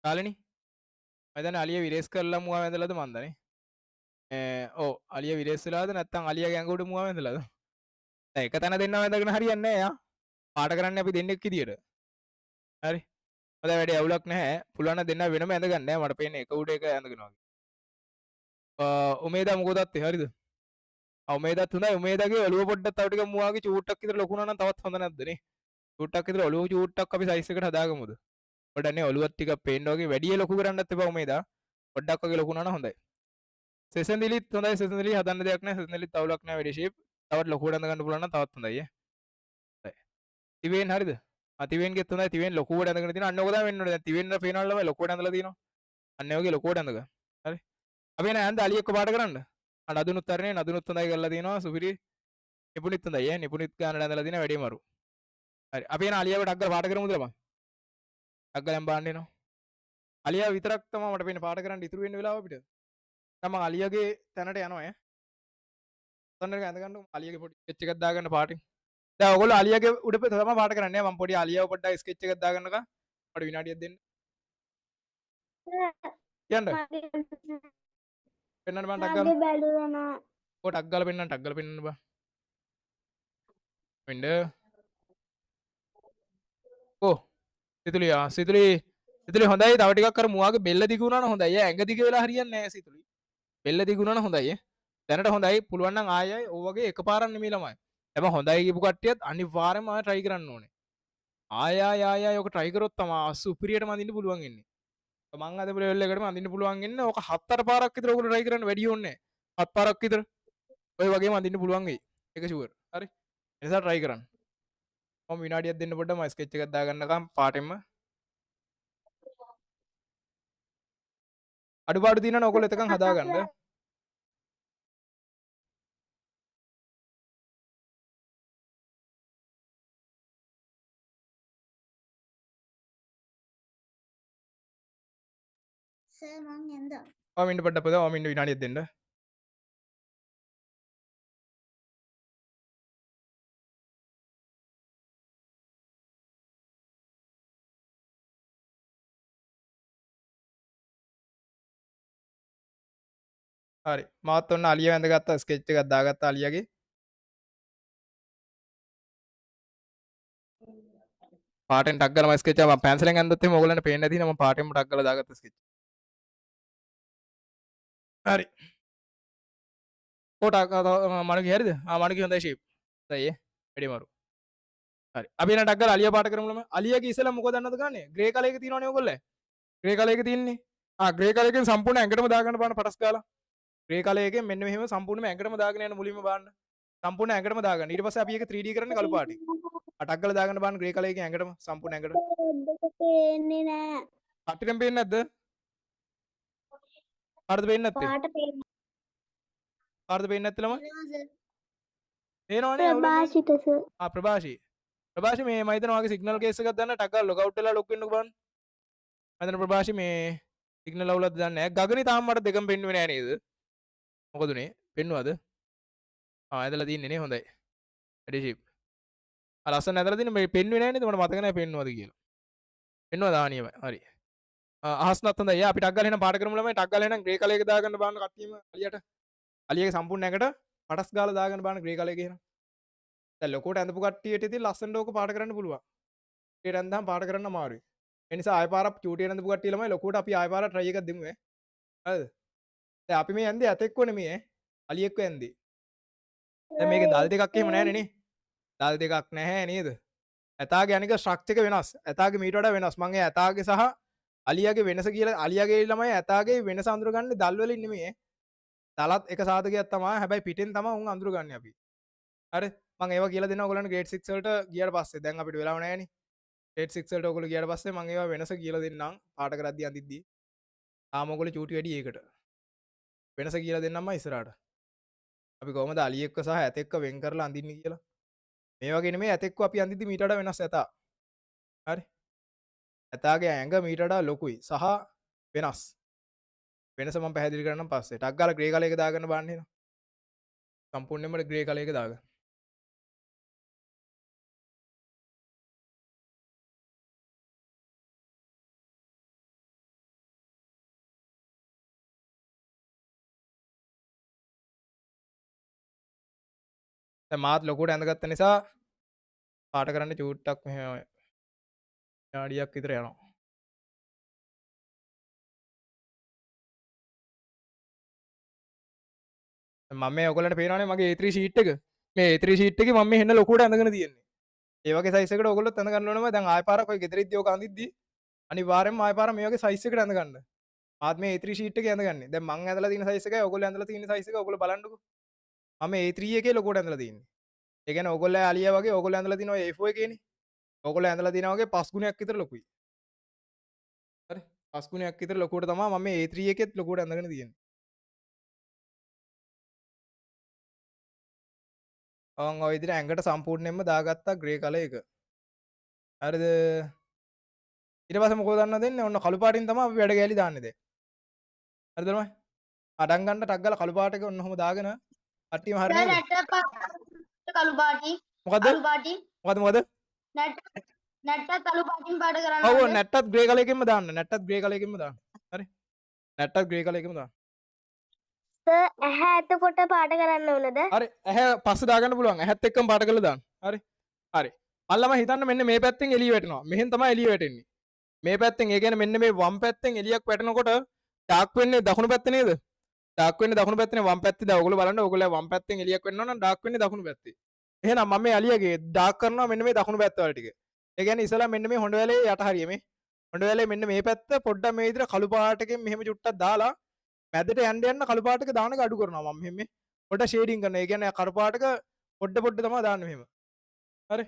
ශාලිනී මම දැන් අලියා විරේස් කරලා මුවා ඇඳලාද මන්දනේ ඔව් අලියා විරේස් වෙලාද නැත්නම් අලියාගේ ඇඟ උඩ මුවා ඇඳලාද දැන් එක තැන දෙන්නව ඇඳගෙන හරියන්නේ නැහැ යා පාට කරන්නේ අපි දෙන්නෙක් විදියට හරි මම දැන් වැඩි අවුලක් නැහැ පුළුවන් නම් දෙන්න වෙනම ඇඳගන්න නෑ මට පේන්නේ එක උඩ එක ඇඳගෙන වගේ උමේදා මොකදත් හරිද උමේදත් හොඳයි උමේදාගේ ඔළුව පොඩ්ඩක් තව ටිකක් මුවාගේ චූට්ටක් විතර ලොකු වුණා නම් තවත් හොඳ නැද්ද නේ චූට්ටක් විතර ඔලුව චූට්ටක් අපි සයිස් එකට හදාගමුද? පොඩ්ඩක් ඔලුවත් ටිකක් පේන්න වගේ වැඩි ලොකු කරන්නත් එපා උමේදා. පොඩ්ඩක් වගේ ලොකු වුණා නම් හොඳයි. සෙසඳිලිත් හොඳයි සෙසඳිලි හදන්න දෙයක් නැහැ. සෙසඳිලිත් තවලක් නැහැ වැඩි ෂේප්. තවත් ලොකුවට අඳ ගන්න පුළුවන් නම් තවත් හොඳයි ඈ. හොඳයි. තිවෙන් හරිද? තිවෙන්ගෙත් හොඳයි. තිවෙන් ලොකුවට අඳගෙන තියෙනවා. අන්න ඕක තමයි වෙන්න ඕනේ. දැන් තිවෙන්න පේනවල ළමයි ලොකුවට අඳලා තියෙනවා. අන්න ඒ වගේ ලොකුවට අඳගන්න. හරි. අපි එන ඇඳ අලියෙක්ව පාට කරන්න. නදුනුත් අරනේ නදුනුත් හොඳයි කරලා තියෙනවා. සුපිරි. නිපුණිත් හොඳයි ඈ. නිපුණිත් ගානට ඇඳලා තියෙනවා වැඩිම අරු. හරි. අපි එන අලියාව ටක් ගාලා පාට කරමුද ළමයි? ටක් ගාලා බලන්න එනවා. අලියා විතරක් තමයි මට පේන්නේ පාට කරන්න ඉතුරු වෙන්න වෙලාව අපිට. දැන් මම අලියාගේ තැනට යනවා ඈ. තොන්නරක ඇඳ ගන්න අලියාගේ පොඩි ස්කෙච් එකක් දාගන්න පාටින්. දැන් ඔයගොල්ලෝ අලියාගේ උඩ තමයි පාට කරන්නේ. මම පොඩි අලියාව පොඩ්ඩක් ස්කෙච් එකක් දාගන්නකම්. මට විනාඩියක් දෙන්න. කියන්න. පෙන්නන්න බං ටක් ගාලා. මගේ බැලුවනා. ඔය ටක් ගාලා පෙන්නන්න ටක් ගාලා පෙන්නන්න බං. වෙන්න. ඕ සිතුලි සිතුලි හොඳයි. තව ටිකක් අර මුවාගේ බෙල්ල දිග වුණා නම් හොඳයි. ඇඟ දිග වෙලා හරියන්නේ නැහැ සිතුලි. බෙල්ල දිග වුණා නම් හොඳයි ඈ. දැනට හොඳයි. පුළුවන් නම් ආයෙ ඔය වගේ එකපාරක් නෙමෙයි ළමයි. හැබැයි හොඳයි කියපු කට්ටියත් අනිවාර්යෙන්ම ආයෙ try කරන්න ඕනේ. ආය ඔක try කරොත් තමයි සුපිරියටම අඳින්න පුළුවන් වෙන්නේ. මං අද ලෙවල් එකටම අඳින්න පුළුවන් වෙන්නේ. ඔක 7-8 පාරක් විතර ඔයගොල්ලෝ try කරන්න වැඩි ඕනේ නැහැ. 7 පාරක් විතර ඔය වගේම අඳින්න පුළුවන් වෙයි. ඒක ෂුවර්. හරි. ඒ නිසා try කරන්න. මම විනාඩියක් දෙන්න පොඩ්ඩක් මම ස්කෙච් එකක් දාගන්නකම් පාටෙන්ම අඩුපාඩු තියෙනවනේ ඔයගොල්ලෝ එතකන් හදාගන්න. සර් මං එන්දා. ඔව් ඉන්න පොඩ්ඩක් පොඩ්ඩක් ඔව් ඉන්න විනාඩියක් දෙන්න. හරි. මාත් ඔන්න අලියා වැඳගත්තා ස්කෙච් එකක් දාගත්තා අලියාගේ. පාටෙන් ටක් ගාලා මම ස්කෙච් එක මම පැන්සලෙන් ඇඳුත් එහෙම ඔයගොල්ලන්ට පේන්නේ නැති නම පාටෙන්ම ටක් ගාලා දාගත්ත ස්කෙච්. හරි. ටක් මණුගේ හරිද? මණුගේ හොඳයි ෂේප්. හොඳයි වැඩි මාරු. හරි. අපි එන ටක් ගාලා අලියා පාට කරමු ළමයි. අලියාගේ ඉස්සෙල්ලා මොකද දන්නවද ගන්නේ? ග්‍රේ කලර් එක තියෙනවනේ ඔයගොල්ලෝ. ග්‍රේ කලර් එක තියෙන්නේ. ග්‍රේ කලර් එකෙන් සම්පූර්ණ ඇඟටම දාගන්න බලන්න පටස් ගාලා. ග්‍රේ කලර් එකෙන් මෙන්න මෙහෙම සම්පූර්ණයෙන්ම ඇඟටම දාගෙන යන මුලින්ම බලන්න. සම්පූර්ණ ඇඟටම දාගන්න. ඊට පස්සේ අපි ඒක 3D කරන්නේ කළු පාටින්. ටක් ගාලා දාගන්න බලන්න ග්‍රේ කලර් එකෙන් ඇඟටම සම්පූර්ණ ඇඟට. දෙක පේන්නේ නෑ. කට්ටියටම පේන්නේ නැද්ද? කාටද පේන්නේ නැත්තේ? පාට පේන්නේ කාටද පේන්නේ නැත්තේ ළමයි? නෑ. පේනවනේ අවුලක් නැහැ. ප්‍රභාෂිත සර්. ප්‍රභාෂි. ප්‍රභාෂි මේ මම හිතනවා ඔයාගේ සිග්නල් කේස් එකක් දාන්න ටක් ගාලා ලොග් අවුට් වෙලා ලොග් වෙන්නකෝ බලන්න. මම හිතන ප්‍රභාෂි මේ සිග්නල් අවුලක්ද දන්නේ නැහැ. ගගනේ තාම මට දෙකම පෙන්නුවේ නැහැ නේද? මොකද උනේ? පෙන්නුවද? ඇදලා තියන්නේ නේ හොඳයි. වැඩි ෂේප්. ලස්සන ඇදලා තියන්නේ මේ පෙන්නුවේ නැහැ නේද? මට මතක නැහැ පෙන්නුවද කියලා. පෙන්නුවා දානියමයි. හරි. අහස්නත් හොඳයි. අපි ටක් ගාලා එහෙනම් පාට කරමු ළමයි. ටක් ගාලා එහෙනම් ග්‍රේ කලර් එක දාගන්න බලන්න කට්ටියම අලියට. අලියගේ සම්පූර්ණ ඇඟට පටස් ගාලා දාගන්න බලන්න ග්‍රේ කලර් එක එහෙනම්. දැන් ලොකෝට ඇඳපු කට්ටියට ඉතින් ලස්සනට ඕක පාට කරන්න පුළුවන්. ඒක ඇඳන් පාට කරන්න අමාරුයි. ඒ නිසා ආය පාරක් චූටියට ඇඳපු කට්ටිය ළමයි ලොකෝට අපි ආය පාරක් try එකක් දෙමු ඈ. හරිද? දැන් අපි මේ ඇඳේ ඇතෙක්ව නෙමෙයි ඈ. අලියෙක්ව ඇඳේ. දැන් මේකේ දල් දෙකක් එහෙම නැහැනේ නේ. දල් දෙකක් නැහැ නේද? ඇතාගේ අනික ස්ට්‍රක්චර් එක වෙනස්. ඇතාගේ මීට වඩා වෙනස්. මම ඒ ඇතාගේ සහ අලියාගේ වෙනස කියලා අලියාගේ ළමයි ඇතාගේ වෙනස අඳුරගන්නේ දල් වලින් නෙමෙයි ඈ. දලත් එක සාධකයක් තමයි. හැබැයි පිටෙන් තමයි උන් අඳුරගන්නේ අපි. හරි? මම ඒවා කියලා දෙනවා ඔයගොල්ලන්ට grade 6 වලට ගියාට පස්සේ. දැන් අපිට වෙලාව නැහැ නේ. grade 6 වලට ඔයගොල්ලෝ ගියාට පස්සේ මම ඒවා වෙනස කියලා දෙන්නම්. පාට කරද්දී අඳිද්දී. තාම ඔයගොල්ලෝ චූටි වැඩි ඒකට. වෙනස කියලා දෙන්නම් මම ඉස්සරහට. අපි කොහොමද අලියෙක්ව සහ ඇතෙක්ව වෙන් කරලා අඳින්නේ කියලා. මේ වගේ නෙමෙයි ඇතෙක්ව අපි අඳිද්දි මීට වඩා වෙනස් ඇතා. හරි? ඇතාගේ ඇඟ මීට වඩා ලොකුයි සහ වෙනස්. වෙනස මම පැහැදිලි කරන්නම් පස්සේ. ටක් ගාලා ග්‍රේ කලර් එක දාගන්න බලන්න එනවා. සම්පූර්ණයෙන්ම ග්‍රේ කලර් එක දාගන්න. දැන් මාත් ලොකුවට ඇඳගත්ත නිසා පාට කරන්න චූට්ටක් මෙහෙම විනාඩියක් විතර යනවා. මම මේ ඔයගොල්ලන්ට පේනවනේ මගේ A3 ෂීට් එක. මේ A3 ෂීට් එකේ මම මේ හෙන්න ලොකුවට ඇඳගෙන තියෙන්නේ. ඒ වගේ සයිස් එකකට ඕගොල්ලොත් ඇඳ ගන්න ඕනම. දැන් ආය පාරක් ඔය ගෙදර ඉද්දි ඕක අඳිද්දි අනිවාර්යෙන්ම ආය පාර මේ වගේ සයිස් එකකට ඇඳ ගන්න. මාත් මේ A3 ෂීට් එකේ ඇඳගන්නේ. දැන් මං ඇඳලා තියෙන සයිස් එකයි ඕගොල්ලෝ ඇඳලා තියෙන සයිස් එක ඕගොල්ලෝ බලන්නකෝ. මම A3 එකේ ලොකුවට ඇඳලා තියෙන්නේ. ඒ කියන්නේ ඕගොල්ලෝ අලියා වගේ ඕගොල්ලෝ ඇඳලා තියෙනවා A4 එකේනේ. ඕගොල්ලෝ ඇඳලා තියෙනා වගේ 5 ගුණයක් විතර ලොකුයි. හරි. 5 ගුණයක් විතර ලොකුවට තමයි මම මේ A3 එකෙත් ලොකුවට ඇඳගෙන තියෙන්නේ. ඔව් ඔය විදිහට ඇඟට සම්පූර්ණයෙන්ම දාගත්තා ග්‍රේ කලර් එක. හරිද? ඊට පස්සේ මොකද දන්නවද දෙන්නේ? ඔන්න කළු පාටින් තමයි අපි වැඩ ගෑලි දාන්නේ දැන්. හරිද ළමයි? අඩන් ගන්න ටක් ගාලා කළු පාට එක ඔන්න ඔහොම දාගෙන කට්ටියම හරි සර් නේද? නැට්ටත් කළු පාටි. මොකද්ද? කළු පාටි. මොකද? නැට්ටත් කළු පාටින් පාට කරන්න ඔව් ඕනද? නැට්ටත් ග්‍රේ කලර් එකකින්ම දාන්න. නැට්ටත් ග්‍රේ කලර් එකකින්ම දාන්න. හරි. නැට්ටත් ග්‍රේ කලර් එකකින්ම දාන්න. සර් ඇහැ එතකොට පාට කරන්න ඕනද? හරි. ඇහැ පස්සේ දාගන්න පුළුවන්. ඇහත් එක්කම පාට කරලා දාන්න. හරි. හරි. අල්ලම හිතන්න මෙන්න මේ පැත්තෙන් එළිය වැටෙනවා. මෙහෙන් තමයි එළිය වැටෙන්නේ. මේ පැත්තෙන් ඒ කියන්නේ මෙන්න මේ වම් පැත්තෙන් එළියක් වැටෙනකොට ඩාර්ක් වෙන්නේ දකුණු පැත්තේ නේද? ඩාර්ක් වෙන්නේ දකුණු පැත්තේ වම් පැත්තේ. දැන් ඔයගොල්ලෝ බලන්න ඔයගොල්ලෝ වම් පැත්තෙන් එළියක් වෙන්න ඕන නම් ඩාර්ක් වෙන්නේ දකුණු පැත්තේ. එහෙනම් මම මේ අලියගේ ඩාර්ක් කරනවා මෙන්න මේ දකුණු පැත්ත වල ටික. ඒ කියන්නේ ඉස්සලා මෙන්න මේ හොඬ වැලේ යට හරිය මේ. හොඬ වැලේ මෙන්න මේ පැත්ත පොඩ්ඩක් මේ විදිහට කළු පාටකින් මෙහෙම චුට්ටක් දාලා මැදට යන්න කළු පාටක දාන එක අඩු කරනවා මම මෙහෙම මේ. පොඩ්ඩක් ෂේඩින් කරනවා. ඒ කියන්නේ කළු පාටක පොඩ්ඩ තමයි දාන්නේ මෙහෙම. හරි.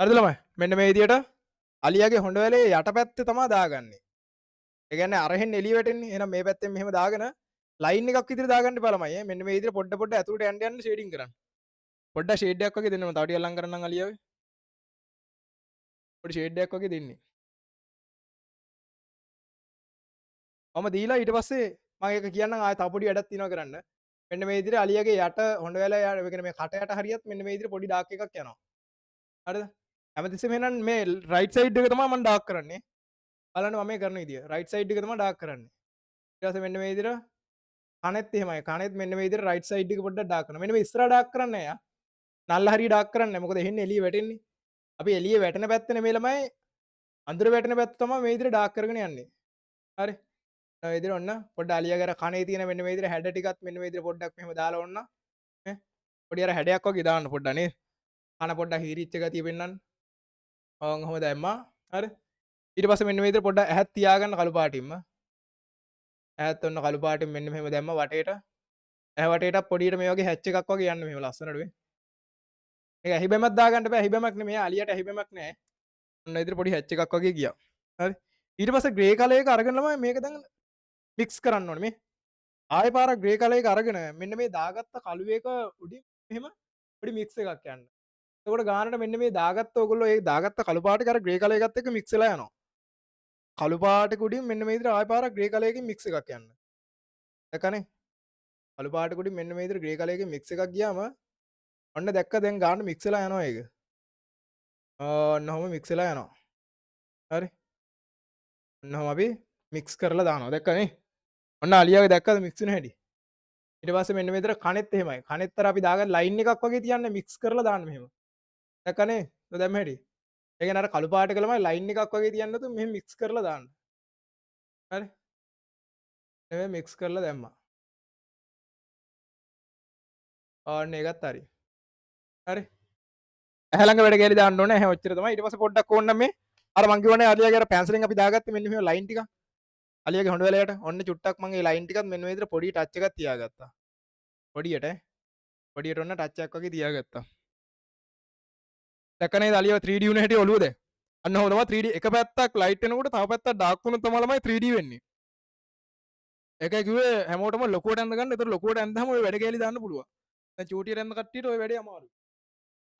හරිද ළමයි? මෙන්න මේ විදිහට අලියාගේ හොඬ වැලේ යට පැත්තේ තමයි දාගන්නේ. ඒ කියන්නේ අරහෙන් එළිය වැටෙන්නේ. එහෙනම් මේ පැත්තෙන් මෙහෙම දාගෙන ලයින් එකක් විදිහට දාගන්න එපා ළමයි. මෙන්න මේ විදිහට පොඩ්ඩ ඇතුළට යන්න ෂේඩින් කරන්න. පොඩ්ඩක් ෂේඩ් එකක් වගේ දෙන්න ඕන. තව ටිකක් ලං කරන්නම් අලියාවේ. පොඩි ෂේඩ් එකක් වගේ දෙන්නේ. මම දීලා ඊට පස්සේ මම ඒක කියන්නම් ආයෙ තව පොඩි වැඩක් තියෙනවා කරන්න. මෙන්න මේ විදිහට අලියාගේ යට හොඬ වැල යට ඒ කියන්නේ මේ කට යට හරියත් මෙන්න මේ විදිහට පොඩි ඩාර්ක් එකක් යනවා. හරිද? හැමතිස්සෙම එහෙනම් මේ රයිට් සයිඩ් එක තමයි මම ඩාර්ක් කරන්නේ. බලන්න මම මේ කරන විදිය. රයිට් සයිඩ් එක තමයි ඩාර්ක් කරන්නේ. ඊට පස්සේ මෙන්න මේ විදිහට කනෙත් එහෙමයි. කනෙත් මෙන්න මේ විදිහට රයිට් සයිඩ් එක පොඩ්ඩක් ඩාර්ක් කරනවා. මෙන්න මේ ඉස්සරහා ඩාර්ක් කරන්නේ නෑ. නල්ල හරිය ඩාර්ක් කරන්නේ නෑ. මොකද එහෙන්නේ එළිය වැටෙන්නේ. අපි එළිය වැටෙන පැත්ත නෙමෙයි ළමයි අඳුර වැටෙන පැත්ත තමයි මේ විදිහට ඩාර්ක් කරගෙන යන්නේ. හරි. ඔය විදිහට ඔන්න පොඩ්ඩ අලියාගේ අර කනේ තියෙන මෙන්න මේ විදිහට හැඩ ටිකත් මෙන්න මේ විදිහට පොඩ්ඩක් මෙහෙම දාලා ඔන්න ඈ පොඩි අර හැඩයක් වගේ දාන්න පොඩ්ඩක් නේද? කන පොඩ්ඩක් හීරිච්ච ගතිය පෙන්නන්න. ඔව් ඔහොම දැම්මා. හරි. ඊට පස්සේ මෙන්න මේ විදිහට පොඩ්ඩක් ඇහත් තියාගන්න කළු පාටින්ම. ඇහත් ඔන්න කළු පාටින් මෙන්න මෙහෙම දැම්මා වටේට. ඇහ වටේටත් පොඩියට මේ වගේ හැච් එකක් වගේ යන්න මෙහෙම ලස්සනට වේ. මේක ඇහි බැමක් දාගන්න බෑ. ඇහි බැමක් නෙමෙයි. අලියට ඇහි බැමක් නෑ. ඔන්න ඉදිරිය පොඩි හැච් එකක් වගේ ගියා. හරි. ඊට පස්සේ ග්‍රේ කලර් එක අරගෙන ළමයි මේක දැන් මික්ස් කරන්න ඕනේ මේ. ආයෙ පාරක් ග්‍රේ කලර් එක අරගෙන මෙන්න මේ දාගත්ත කළු එක උඩින් මෙහෙම පොඩි මික්ස් එකක් යන්න. එතකොට ගානට මෙන්න මේ දාගත්ත ඔයගොල්ලෝ ඒ දාගත්ත කළු පාට අර ග්‍රේ කලර් එකත් එක්ක මික්ස් වෙලා යනවා. කළු පාටක උඩින් මෙන්න මේ විදිහට ආයෙ පාරක් ග්‍රේ කලර් එකකින් මික්ස් එකක් යන්න. දැක්කනේ? කළු පාටක උඩින් මෙන්න මේ විදිහට ග්‍රේ කලර් එකකින් මික්ස් එකක් ගියාම ඔන්න දැක්ක දැන් ගානට මික්ස් වෙලා යනවා ඒක. ඔන්න ඔහොම මික්ස් වෙලා යනවා. හරි. ඔන්න ඔහොම අපි මික්ස් කරලා දානවා. දැක්කනේ? ඔන්න අලියාගේ දැක්කද මික්ස් වෙන හැටි? ඊට පස්සේ මෙන්න මෙතන කනෙත් එහෙමයි. කනෙත්තර අපි දාගන්න ලයින් එකක් වගේ තියන්නේ මික්ස් කරලා දාන්න මෙහෙම. දැක්කනේ? ඔය දැම්ම හැටි. ඒ කියන්නේ අර කළු පාට කළමයි ලයින් එකක් වගේ තියන්න නැතුව මෙහෙම මික්ස් කරලා දාන්න. හරි? මේ මික්ස් කරලා දැම්මා. ආන්න ඒකත් හරි. හරි? ඇහැ ළඟ වැඩ ගෑලි දාන්න ඕනේ. ඇහැ ඔච්චර තමයි. ඊට පස්සේ පොඩ්ඩක් ඕන්න මේ අර මං කිව්වනේ අලියාගේ අර පැන්සලෙන් අපි දාගත්තේ මෙන්න මෙහෙම ලයින් ටිකක්. අලියාගේ හොඬ වැලයට ඔන්න චුට්ටක් මං ඒ ලයින් ටිකත් මෙන්න මේ විදිහට පොඩි ටච් එකක් තියාගත්තා. පොඩියට ඔන්න ටච් එකක් වගේ තියාගත්තා. දැක්කනේ අලියාව 3D වුණ හැටි ඔළුව දැන්. අන්න ඔහොම තමයි 3D එක පැත්තක් ලයිට් එනකොට තව පැත්තක් ඩාර්ක් වුණොත් තමයි ළමයි 3D වෙන්නේ. ඒකයි කිව්වේ හැමෝටම ලොකුවට ඇඳ ගන්න. ඒතර ලොකුවට ඇඳහම ඔය වැඩ කැලි දාන්න පුළුවන්. දැන් චූටියට ඇඳ කට්ටියට ඔය වැඩේ අමාරුයි.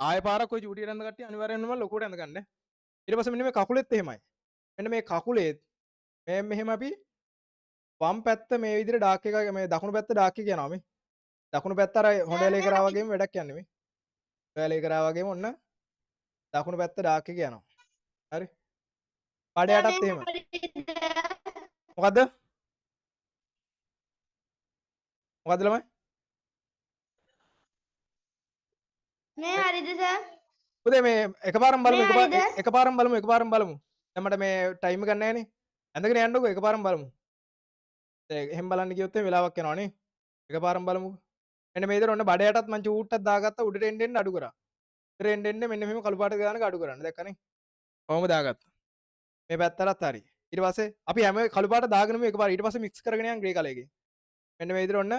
ආයෙ පාරක් ඔය චූටියට ඇඳ කට්ටිය අනිවාර්යෙන්ම ලොකුවට ඇඳ ගන්න. ඊට පස්සේ මෙන්න මේ කකුලෙත් එහෙමයි. මෙන්න මේ කකුලෙත් මෙහෙම අපි වම් පැත්ත මේ විදිහට ඩාර්ක් එක මේ දකුණු පැත්ත ඩාර්ක් එක යනවා මේ. දකුණු පැත්ත අර හොඬ වැලේ කරා වගේම වැඩක් යන්නේ මේ. වැලේ කරා වගේම ඔන්න දකුණු පැත්ත ඩාර්ක් එක යනවා. හරි. පඩයටත් එහෙම. මොකද්ද? ළමයි? මේ හරිද සර්? පුතේ මේ එකපාරම බලමු මේ හරිද? එකපාරම බලමු. දැන් මට මේ ටයිම් එක ගන්න නැහැනේ. ඇඳගෙන යන්නකෝ එකපාරම බලමු. එහෙම බලන්න ගියොත් එහෙම වෙලාවක් යනවනේ. එකපාරම බලමුකෝ. මෙන්න මේ විදිහට ඔන්න බඩයටත් මං චූට්ටක් දාගත්තා උඩට එන්න අඩු කරා. උඩට එන්න මෙන්න මෙහෙම කළු පාට ගානක අඩු කරන්න. දැක්කනේ? කොහොම දාගත්තා. මේ පැත්තටත් හරි. ඊට පස්සේ අපි හැම කළු පාට දාගෙනම එකපාර ඊට පස්සේ මික්ස් කරගෙන යන් ග්‍රේ කලර් එකේ. මෙන්න මේ විදිහට ඔන්න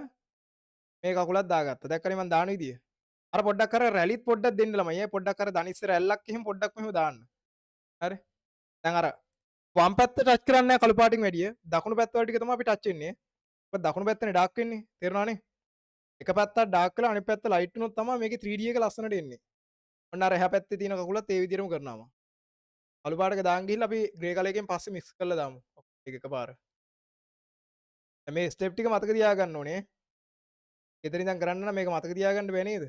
මේ කකුලත් දාගත්තා. දැක්කනේ මං දාන විදිය. අර පොඩ්ඩක් අර රැලිත් පොඩ්ඩක් දෙන්න ළමයි. පොඩ්ඩක් අර දනිස්ස රැල්ලක් එහෙම පොඩ්ඩක් මෙහෙම දාන්න. හරි. දැන් අර වම් පැත්ත ටච් කරන්නේ නැහැ කළු පාටින් වැඩිය. දකුණු පැත්ත වල ටික තමයි අපි ටච් වෙන්නේ. මොකද දකුණු පැත්තනේ ඩාර්ක් වෙන්නේ. තේරුණානේ? එක පැත්තක් ඩාර්ක් කරලා අනිත් පැත්ත ලයිට් වුණොත් තමයි මේකේ 3D එක ලස්සනට එන්නේ. ඔන්න අර එහා පැත්තේ තියෙන කකුලත් ඒ විදිහටම කරනවා. කළු පාටක දාන් ගිහිල්ලා අපි ග්‍රේ කලර් එකෙන් පස්සේ මික්ස් කරලා දාමු. ඒක එකපාර. දැන් මේ ස්ටෙප් ටික මතක තියාගන්න ඕනේ. ගෙදර ඉඳන් කරන්න නම් මේක මතක තියාගන්න බෑ නේද?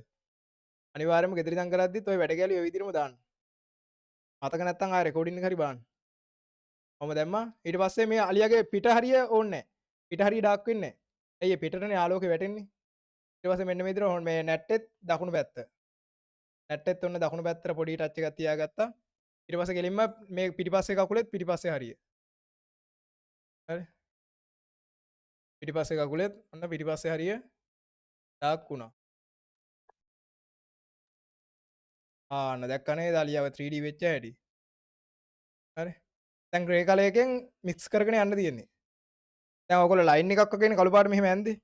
අනිවාර්යයෙන්ම ගෙදර ඉඳන් කරද්දිත් ඔය වැඩ කැලේ ඔය විදිහටම දාන්න. මතක නැත්තම් ආයෙ රෙකෝඩින් එක හරි බලන්න. කොහොම දැම්මා? ඊට පස්සේ මේ අලියාගේ පිට හරිය ඕනේ නැහැ. පිට හරිය ඩාර්ක් වෙන්නේ නැහැ. ඇයි පිටටනේ ආලෝකය වැටෙන්නේ. ඊට පස්සේ මෙන්න මේ විදිහට මේ නැට්ටෙත් දකුණු පැත්ත. නැට්ටෙත් ඔන්න දකුණු පැත්තට පොඩි ටච් එකක් තියාගත්තා. ඊට පස්සේ ගෙලින්ම මේ පිටිපස්සේ කකුලෙත් පිටිපස්සේ හරිය. හරි. පිටිපස්සේ කකුලෙත් ඔන්න පිටිපස්සේ හරිය ඩාර්ක් වුණා. ආන්න දැක්කා නේද අලියාව 3D වෙච්ච හැටි. හරි. දැන් ග්‍රේ කලර් එකෙන් මික්ස් කරගෙන යන්න තියෙන්නේ. දැන් ඔයගොල්ලෝ ලයින් එකක් වගේනේ කළු පාට මෙහෙම ඇන්දේ.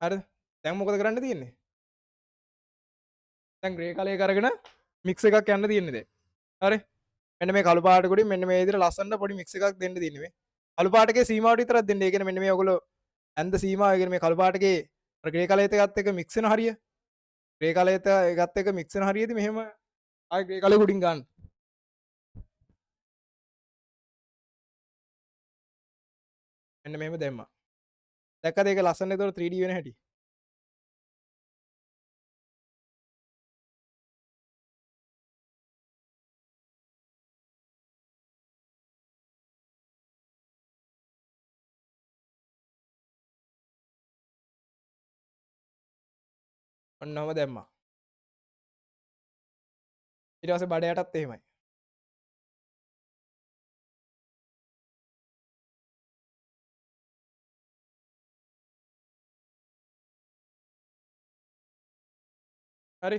හරිද? දැන් මොකද කරන්න තියෙන්නේ? දැන් ග්‍රේ කලර් එක අරගෙන මික්ස් එකක් යන්න තියෙන්නේ දැන්. හරි? මෙන්න මේ කළු පාටකුඩින් මෙන්න මේ විදිහට ලස්සනට පොඩි මික්ස් එකක් දෙන්න තියෙන්නේ මේ. කළු පාටකේ සීමාවට විතරක් දෙන්න. ඒ කියන්නේ මෙන්න මේ ඔයගොල්ලෝ ඇන්ද සීමාව ඒ කියන්නේ මේ කළු පාටකේ අර ග්‍රේ කලර් එකත් එක්ක මික්ස් වෙන හරිය. ග්‍රේ කලර් එකත් එක්ක මික්ස් වෙන හරියදී මෙහෙම ආයි ග්‍රේ කලර් කුඩින් ගන්න. මෙන්න මෙහෙම දැම්මා. දැක්කද ඒක ලස්සන ඒතකොට 3D වෙන හැටි. ඔන්නම දැම්මා. ඊට පස්සේ බඩයටත් එහෙමයි. හරි.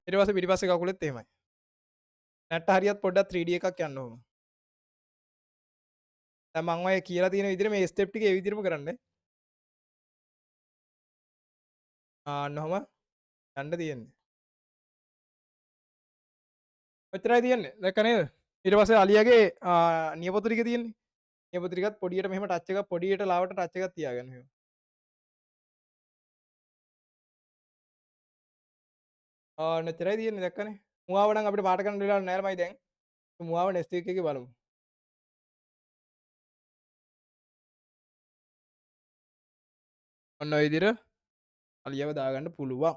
ඊට පස්සේ පිටිපස්සේ කකුලෙත් එහෙමයි. නැට්ට හරියත් පොඩ්ඩක් 3D එකක් යන්න ඕන. දැන් මම ඔය කියලා තියෙන විදිහට මේ ස්ටෙප් ටික ඒ විදිහටම කරන්න. ආන්න ඔහම යන්න තියෙන්නේ. ඔච්චරයි තියෙන්නේ. දැක්ක නේද? ඊට පස්සේ අලියාගේ නියපොතු ටික තියෙන්නේ. නියපොතු ටිකත් පොඩියට මෙහෙම ටච් එකක් පොඩියට ලාවට ටච් එකක් තියාගන්න මෙහෙම. ඔච්චරයි තියෙන්නේ දැක්කනේ. මුවාව නම් අපිට පාට ගන්න වෙලාවක් නැහැ ළමයි දැන්. මුවාව නෙක්ස්ට් වීක් එකේ බලමු. ඔන්න ඔය විදිහට අලියාව දාගන්න පුළුවන්.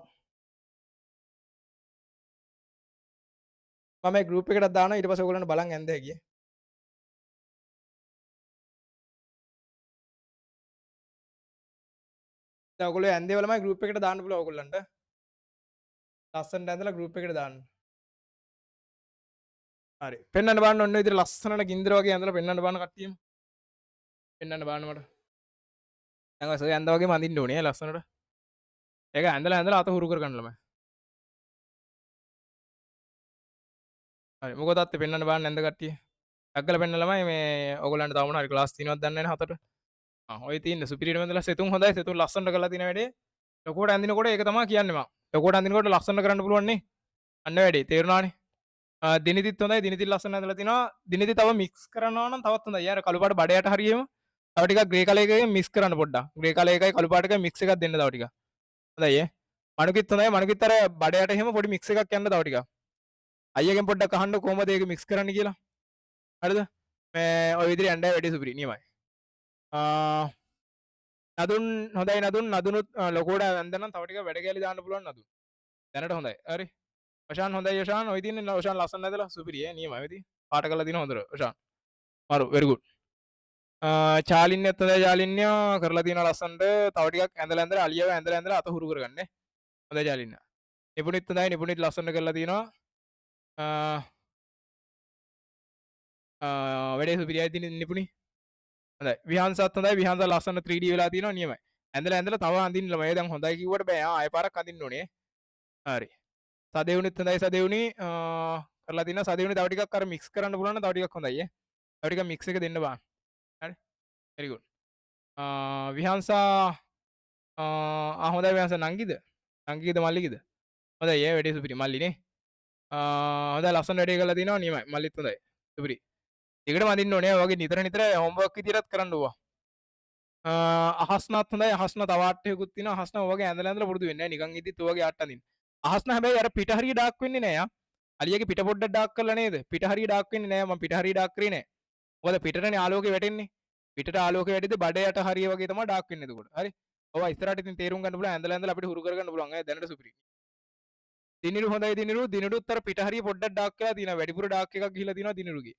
මම මේ ගෲප් එකකට දානවා ඊට පස්සේ ඔයගොල්ලන්ට බලන් යන්න හැකියි. දැන් ඔයගොල්ලෝ ඇන්දේ වලමයි ගෲප් එකට දාන්න පුළුවන් ඔයගොල්ලන්ට. ලස්සනට ඇඳලා ගෲප් එකට දාන්න. හරි. පෙන්වන්න බලන්න ඔන්න ඔය විදිහට ලස්සනට ගින්දර වගේ ඇඳලා පෙන්වන්න බලන්න කට්ටියම. පෙන්වන්න බලන්න මට. දැන් ඔය සොය ඇඳ වගේම අඳින්න ඕනේ ඈ ලස්සනට. ඒක ඇඳලා අත හුරු කරගන්න ළමයි. හරි. මොකද අත්තේ පෙන්වන්න බලන්න ඇඳ කට්ටිය. ටග්ගල පෙන්වන්න ළමයි මේ ඔයගොල්ලන්ට තව මොනවා හරි ක්ලාස් තියෙනවද දන්නේ නැහැ 7ට. ඔය තියෙන්නේ සුපිරියර් ඇඳලා සෙතුන් හොඳයි. සෙතුන් ලස්සනට කරලා තියෙන වැඩේ. ලොකුවට ඇඳිනකොට ඒක තමයි කියන්නේ මම. ලොකුවට ඇඳිනකොට ලස්සනට කරන්න පුළුවන් නේ. අන්න වැඩේ. තේරුණානේ? දිනිදිත් හොඳයි. දිනිදිත් ලස්සන ඇඳලා තිනවා. දිනිදි තව මික්ස් කරනවා නම් තවත් හොඳයි. යාර කළු පාට බඩයට හරියම තව ටිකක් ග්‍රේ කලර් එකකින් මික්ස් කරන්න පොඩ්ඩක්. ග්‍රේ කලර් එකයි කළු පාට එකයි මික්ස් එකක් දෙන්න තව ටිකක්. හොඳයි ඈ. මණුකිත් හොඳයි. මණුකිත් අර බඩයට එහෙම පොඩි මික්ස් එකක් යන්න තව ටිකක්. අයියගෙන් පොඩ්ඩක් අහන්න කොහොමද ඒක මික්ස් කරන්න කියලා. හරිද? මේ ඔය විදිහට යන්නයි වැඩි සුපිරි නියමයි. නදුන් හොඳයි නදුනුත් ලොකුවට ඇඳනම් තව ටිකක් වැඩ කැලි දාන්න පුළුවන් නදුන්. දැනට හොඳයි. හරි. ඔෂාන් හොඳයි ඔෂාන් ඔය තියෙන්නේ ඔෂාන් ලස්සන ඇඳලා සුපිරි ඈ නියමයි ඔය තියෙන්නේ. පාට කරලා දින හොඳට ඔෂාන්. මරු very good. චාලින්‍යත් හොඳයි චාලින්‍ය කරලා තියෙන ලස්සනට තව ටිකක් ඇඳලා අලියව ඇඳලා අත හුරු කරගන්න. හොඳයි චාලින්‍ය. නිපුණිත් හොඳයි නිපුණිත් ලස්සනට කරලා තියෙනවා. වැඩේ සුපිරියයි තින නිපුණි හොඳයි විහන්සත් හොඳයි විහන්ස ලස්සන 3D වෙලා තියෙනවා නියමයි ඇඳලා තව අඳින්න ළමයි දැන් හොඳයි කිව්වට බෑ ආයෙ පාරක් අඳින්න ඕනේ හරි සදෙවුනිත් හොඳයි සදෙවුනි කරලා තිනවා සදෙවුනි තව ටිකක් අර මික්ස් කරන්න පුළුවන් නම් තව ටිකක් හොඳයි ඈ තව ටිකක් මික්ස් එක දෙන්න බෑ හරි very good විහන්සා හොඳයි විහන්ස නංගිද මල්ලිගිද හොඳයි ඒ වැඩේ සුපිරි මල්ලිනේ හොඳයි ලස්සන වැඩේ කරලා තිනවා නියමයි මල්ලිත් හොඳයි සුපිරි ඒකට මදින්න ඕනේ වගේ නිතර හෝම්වර්ක් විදිහටත් කරන්න ඕවා අහස්නත් හොඳයි අහස්න තවාට්ටයකුත් තියෙනවා අහස්න ඔයගේ ඇඳලා පුරුදු වෙන්නේ නැහැ නිකන් ඉද්දිත් ඔයගේ ආට්ට අඳින්න අහස්න හැබැයි අර පිට හරිය ඩාක් වෙන්නේ නැහැ අලියගේ පිට පොඩ්ඩක් ඩාක් කරලා නේද පිට හරිය ඩාක් වෙන්නේ නැහැ මම පිට හරිය ඩාක් කරේ නැහැ මොකද පිටටනේ ආලෝකය වැටෙන්නේ පිටට ආලෝකය වැටිද්දි බඩ යට හරිය වගේ තමයි ඩාක් වෙන්නේ එතකොට හරි ඔවා ඉස්සරහට ඉතින් තේරුම් ගන්න පුළුවන් ඇඳලා අපිට හුරු කරගන්න පුළුවන් අය දැනට සුපිරි දිනිරු හොඳයි දිනිරුත් අර පිට හරිය පොඩ්ඩක් ඩාක් කරලා තියෙනවා වැඩිපුර ඩාක් එකක් ගිහිලා තියෙනවා දිනිරුගේ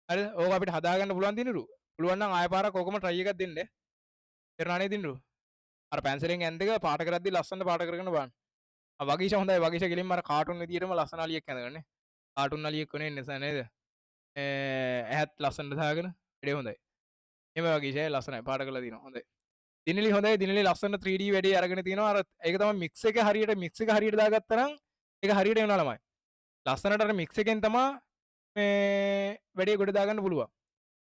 හරි ඕක අපිට හදාගන්න පුළුවන් දිනිරු පුළුවන් නම් ආය පාරක් ඕකම try එකක් දෙන්න තේරුණානේ දිනිරු අර පැන්සලෙන් ඇඳ එක පාට කරද්දි ලස්සනට පාට කරගෙන බලන්න වගීෂ හොඳයි වගීෂ ගෙලින්ම අර කාටුන් විදියටම ලස්සන අලියෙක් ඇඳගන්නේ කාටුන් අලියෙක් වෙන්නේ නිසා නේද ඇහත් ලස්සනට දාගෙන වැඩේ හොඳයි එහම වගීෂ ලස්සනයි පාට කරලා තියෙනවා හොඳයි දිනලි හොඳයි දිනලි ලස්සන 3D වැඩේ අරගෙන තියෙනවා අර ඒක තමයි මික්ස් එක හරියට දාගත්තා නම් ඒක හරියට වෙනවා ළමයි ලස්සනට අර මික්ස් එකෙන් තමයි මේ වැඩේ ගොඩ දාගන්න පුළුවන්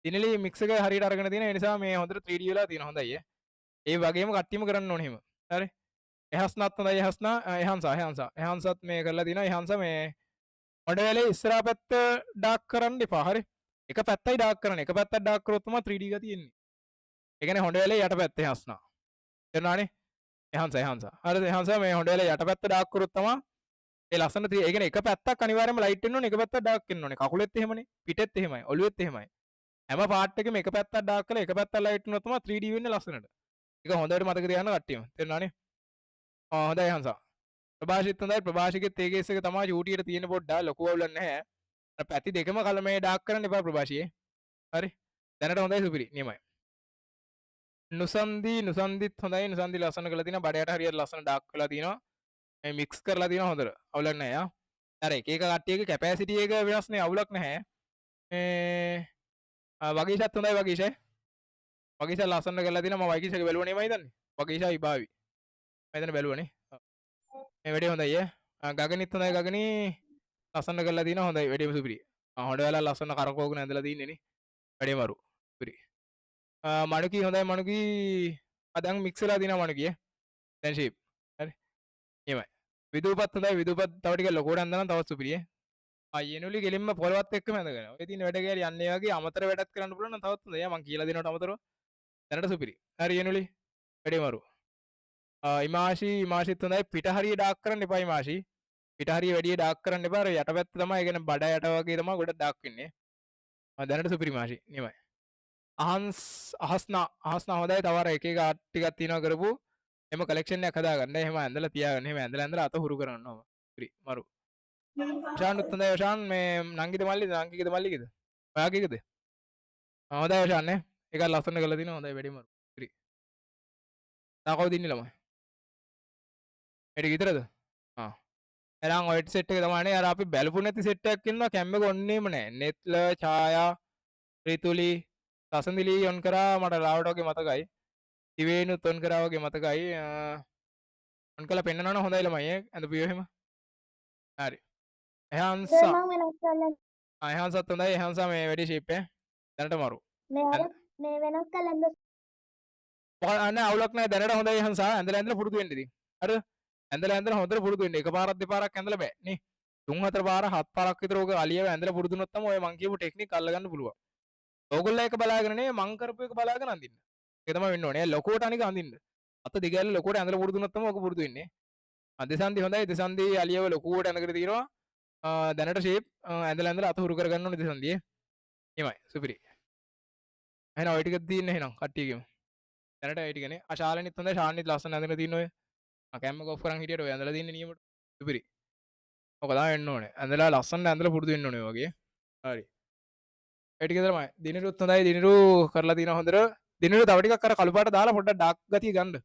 දිනලි මික්ස් එක හරියට අරගෙන තියෙන ඒ නිසා මේ හොඳට 3D වෙලා තියෙනවා හොඳයි ඒ වගේම කට්ටියම කරන්න ඕනේ එහෙම හරි එහස්නත් හොඳයි එහන්සත් මේ කරලා තියෙනවා එහන්ස මේ මොඩ වෙලේ ඉස්සරහා පැත්ත ඩාර්ක් කරන්න එපා හරි එක පැත්තයි ඩාර්ක් කරන්න එක පැත්තක් ඩාර්ක් කරොත් තමයි 3D එක තියෙන්නේ ඒ කියන්නේ හොඬ වෙලේ යට පැත්තේ එහස්නා තේරුණානේ එහන්ස හරිද එහන්ස මේ හොඬ වෙලේ යට පැත්ත ඩාර්ක් කරොත් තමයි ඒ ලස්සන ඒ කියන්නේ එක පැත්තක් අනිවාර්යයෙන්ම ලයිට් වෙන්න ඕනේ එක පැත්තක් ඩාර්ක් වෙන්න ඕනේ කකුලෙත් එහෙමනේ පිටෙත් එහෙමයි ඔළුවෙත් එහෙමයි හැම පාර්ට් එකෙම එක පැත්තක් ඩාර්ක් කරලා එක පැත්තක් ලයිට් වුණොත් තමයි 3D වෙන්නේ ලස්සනට ඒක හොඳට මතක තියාගන්න කට්ටියම තේරුණානේ හොඳයි හංසා ප්‍රභාෂිත් හොඳයි ප්‍රභාෂිකෙත් ඒ කේස් එක තමයි යූටියට තියෙන පොඩ්ඩක් ලොකු අවුලක් නැහැ අර පැති දෙකම කලමේ ඩාර්ක් කරන්න එපා ප්‍රභාෂියේ හරි දැනට හොඳයි සුපිරි නියමයි නුසන්දිත් හොඳයි නුසන්දි ලස්සන කරලා තියෙනවා බඩයට හරියට ලස්සන ඩාර්ක් කරලා තියෙනවා මේ මික්ස් කරලා තියෙනවා හොඳට අවුලක් නැහැ යා අර එක කට්ටියගේ කැපැසිටි එක වෙනස් නේ අවුලක් නැහැ වගීෂත් හොඳයි වගීෂ ලස්සන කරලා තියෙනවා මම වගීෂගේ බැලුවනේ මම හිතන්නේ වගීෂ විභාවි මම හිතන්නේ බැලුවනේ මේ වැඩේ හොඳයි ගගනිත් හොඳයි ගගනී ලස්සන කරලා තියෙනවා හොඳයි වැඩේම සුපිරි හොඬ වෙලා ලස්සන කරකෝගෙන ඇඳලා තින්නේ නේ වැඩේ මරු සුපිරි මණුකී හොඳයි මණුකී දැන් මික්ස් වෙලා තියෙනවා මණුකී දැන් ෂේප් හරි එහෙමයි විදුපත් හොඳයි විදුපත් තව ටික ලොකෝට ඇඳලා තවත් සුපිරි අයනුලි ගෙලින්ම පොළවත් එක්කම ඇඳගෙන ඔය තියෙන වැඩ කෑලි යන්නේ වගේ අමතර වැඩක් කරන්න පුළුවන් නම් තවත් හොඳයි මම කියලා දෙනවට අමතරව දැනට සුපිරි හරි යනුලි වැඩේ මරු ඉමාශිත් හොඳයි පිට හරිය ඩාක් කරන්න එපා ඉමාශි පිට හරිය වැඩිය ඩාක් කරන්න එපා අර යට පැත්ත තමයි ඒ කියන්නේ බඩ යට වගේ තමයි ගොඩ ඩාක් වෙන්නේ දැනට සුපිරි මාශි නියමයි අහස්නා හොඳයි තව අර එක එක ආට් ටිකක් තියෙනවා කරපු එම කලෙක්ෂන් එකක් හදාගන්න එහෙම ඇඳලා තියාගන්න එහෙම ඇඳලා අත හුරු කරන්න ඕම සුපිරි මරු ශානුත් හොඳයි ශාන් මේ නංගිද මල්ලිද ඔයාගේද හොඳයි ශාන් නේ ඒක ලස්සන කරලා තිනවා හොඳයි වැඩි මරු සුපිරි තා කවුද ඉන්නේ ළමයි ඒක විතරද එහෙනම් ඔය සෙට් එක තමයි අර අපි බැලපු නැති සෙට් එකක් ඉන්නවා කැම් එක ඔන්නේම නැහැ නෙත්ල ඡායා රිතුලි සසන්දිලි ඔන් කරා මට ලාවට වගේ මතකයි දිවේනුත් ඔන් කරා වගේ මතකයි ඔන් කළා පෙන්නනවනේ හොඳයි ළමයි ඇඳපියෝ එහෙම හරි එහන්සත් හොඳයි එහන්සා මේ වැඩි ෂේප් එක දැනට මරු මේ වෙනස් කලන්න අනේ අවුලක් නැහැ දැනට හොඳයි එහන්සා ඇඳලා පුරුදු වෙන්න ඉතින් හරිද ඇඳලා හොඳට පුරුදු වෙන්න එකපාරක් දෙපාරක් ඇඳලා බෑ නේ 3-4 පාර 7 පාරක් විතර ඔක අලියව ඇඳලා පුරුදු වුණොත් තමයි ඔය මං කියපු ටෙක්නික් අල්ලගන්න පුළුවන් ඕගොල්ලෝ එක බලාගෙන නේ මං කරපු එක බලාගෙන අඳින්න ඒක තමයි වෙන්න ඕනේ ලොකෝට අනික අඳින්න අත දිගැල්ල ලොකෝට ඇඳලා පුරුදු වුණොත් තමයි ඔක පුරුදු වෙන්නේ දෙසන්දි හොඳයි දෙසන්දි අලියව ලොකෝට ඇඳගෙන තියෙනවා දැනට ෂේප් ඇඳලා අත හුරු කරගන්න ඕනේ දෙසන්දියේ එමය සුපිරි එහෙනම් ඔය ටික තියෙන්නේ එහෙනම් කට්ටියගෙම දැනට ඒ ටිකනේ අශාලනිත් හොඳයි ශාන්නිත් ලස්සන ඇඳගෙන තියෙන ඔය කැම්ම කොෆ් කරන් හිටියට ඔය ඇඳලා තින්නේ නියමට සුපිරි ඔක තමයි වෙන්න ඕනේ ඇඳලා ලස්සන ඇඳලා පුරුදු වෙන්න ඕනේ වගේ හරි ඒ ටික තමයි දිනිරුත් හොඳයි දිනිරු කරලා තියෙන හොඳට දිනිරු තව ටිකක් අර කළු පාට දාලා පොඩ්ඩක් ඩාර්ක් ගතිය ගන්න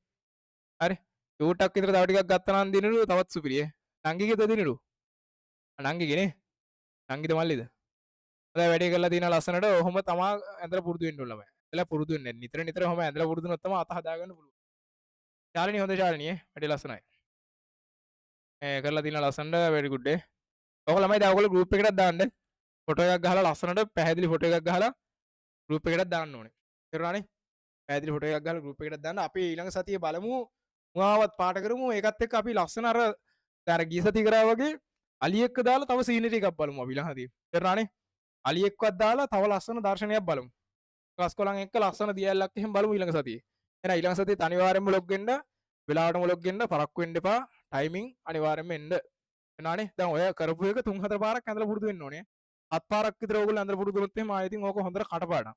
හරි ෂූට්ක් විතර තව ටිකක් ගත්තා නම් දිනිරු තවත් සුපිරි නංගිගේද දිනිරු නංගිගේ නේ සංගීත මල්ලිද හොඳයි වැඩේ කරලා තියෙන ලස්සනට ඔහොම තමා ඇඳලා පුරුදු වෙන්න ඕන ළමයි එලා පුරුදු වෙන්නේ නිතර නිතර ඔහොම ඇඳලා පුරුදු වුණොත් තමයි අත හදාගන්න පුළුවන් ශාලිනී හොඳ ශාලිනී වැඩේ ලස්සනයි කරලා තියෙන ලස්සනට very good day ඔක ළමයි දැන් ඔයගොල්ලෝ group එකකට දාන්න ෆොටෝ එකක් ගහලා ලස්සනට පැහැදිලි ෆොටෝ එකක් ගහලා group එකකට දාන්න ඕනේ තේරුණානේ පැහැදිලි ෆොටෝ එකක් ගහලා group එකකට දාන්න අපි ඊළඟ සතියේ බලමු මුවාවත් පාට කරමු ඒකත් එක්ක අපි ලස්සන අර ගිය සතිය කරා වගේ අලියෙක්ව දාලා තව සීනරි එකක් බලමු අපි ළඟදී තේරුණානේ අලියෙක්වත් දාලා තව ලස්සන දර්ශනයක් බලමු ක්ලාස්කොලන් එක්ක ලස්සන දියැලක් එහෙම බලමු ඊළඟ සතියේ එහෙනම් ඊළඟ සතියේ අනිවාර්යෙන්ම ලොග් වෙන්න වෙලාවටම ලොග් වෙන්න පරක්කු වෙන්න එපා ටයිමින් අනිවාර්යෙන්ම එන්න එනානේ දැන් ඔය කරපු එක 3-4 පාරක් ඇඳලා පුරුදු වෙන්න ඕනේ 7 පාරක් විතර ඕගොල්ලෝ ඇඳලා පුරුදු වුණොත් එහෙම ආයෙත් ඕක හොඳට කටපාඩම්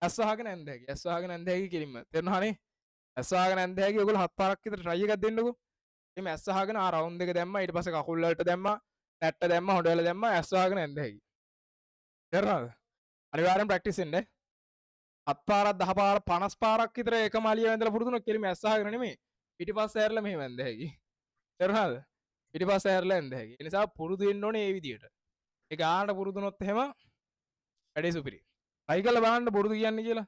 ඇස් වහගෙන ඇඳ හැකි ඇස් වහගෙන ඇඳ හැකි කිලින්ම තේරුණානේ ඇස් වහගෙන ඇඳ හැකි ඕගොල්ලෝ 7 පාරක් විතර try එකක් දෙන්නකෝ එimhe ඇස් වහගෙන ආ රවුන්ඩ් එක දැම්මා ඊට පස්සේ කකුල් වලට දැම්මා නැට්ට දැම්මා හොඬ වල දැම්මා ඇස් වහගෙන ඇඳ හැකි තේරුණාද අනිවාර්යෙන් ප්‍රැක්ටිස් වෙන්න 7 පාරක් 10 පාරක් 50 පාරක් විතර එකම අලිය ඇඳලා පුරුදු වුණොත් කිලින්ම ඇස් වහගෙන නෙමෙයි පිටිපස්ස ඇරලා මෙහෙම ඇඳ හැකි තේරුණාද පිටිපස්ස ඇරලා ඇඳ හැකි ඒ නිසා පුරුදු වෙන්න ඕනේ මේ විදියට ඒක ආන්න පුරුදු වුණොත් එහෙම වැඩේ සුපිරි try කරලා බලන්න පුරුදු කියන්නේ කියලා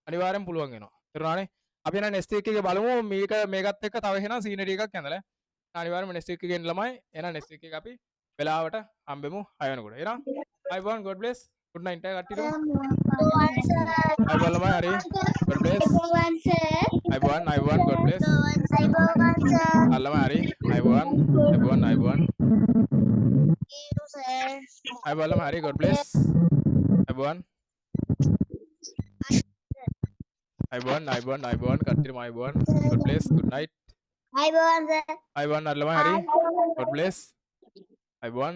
අනිවාර්යෙන් පුළුවන් වෙනවා තේරුණානේ අපි එහෙනම් next week එකේ බලමු මේකත් එක්ක තව එහෙනම් සීනරි එකක් ඇඳලා අනිවාර්යෙන්ම next week එකේ එන්න ළමයි එහෙනම් next week එක අපි වෙලාවට හම්බෙමු 6 වෙනකොට එහෙනම් අයබෝන් God bless good night කට්ටියට අයබෝන් ළමයි හරි God bless අයබෝන් God bless අල්ලම හරි අයබෝන් අයබෝන් ළමයි හරි God bless අයබෝන් කට්ටියටම අයබෝන් God bless good night අයබෝන් අල්ලම හරි God bless අයබෝන්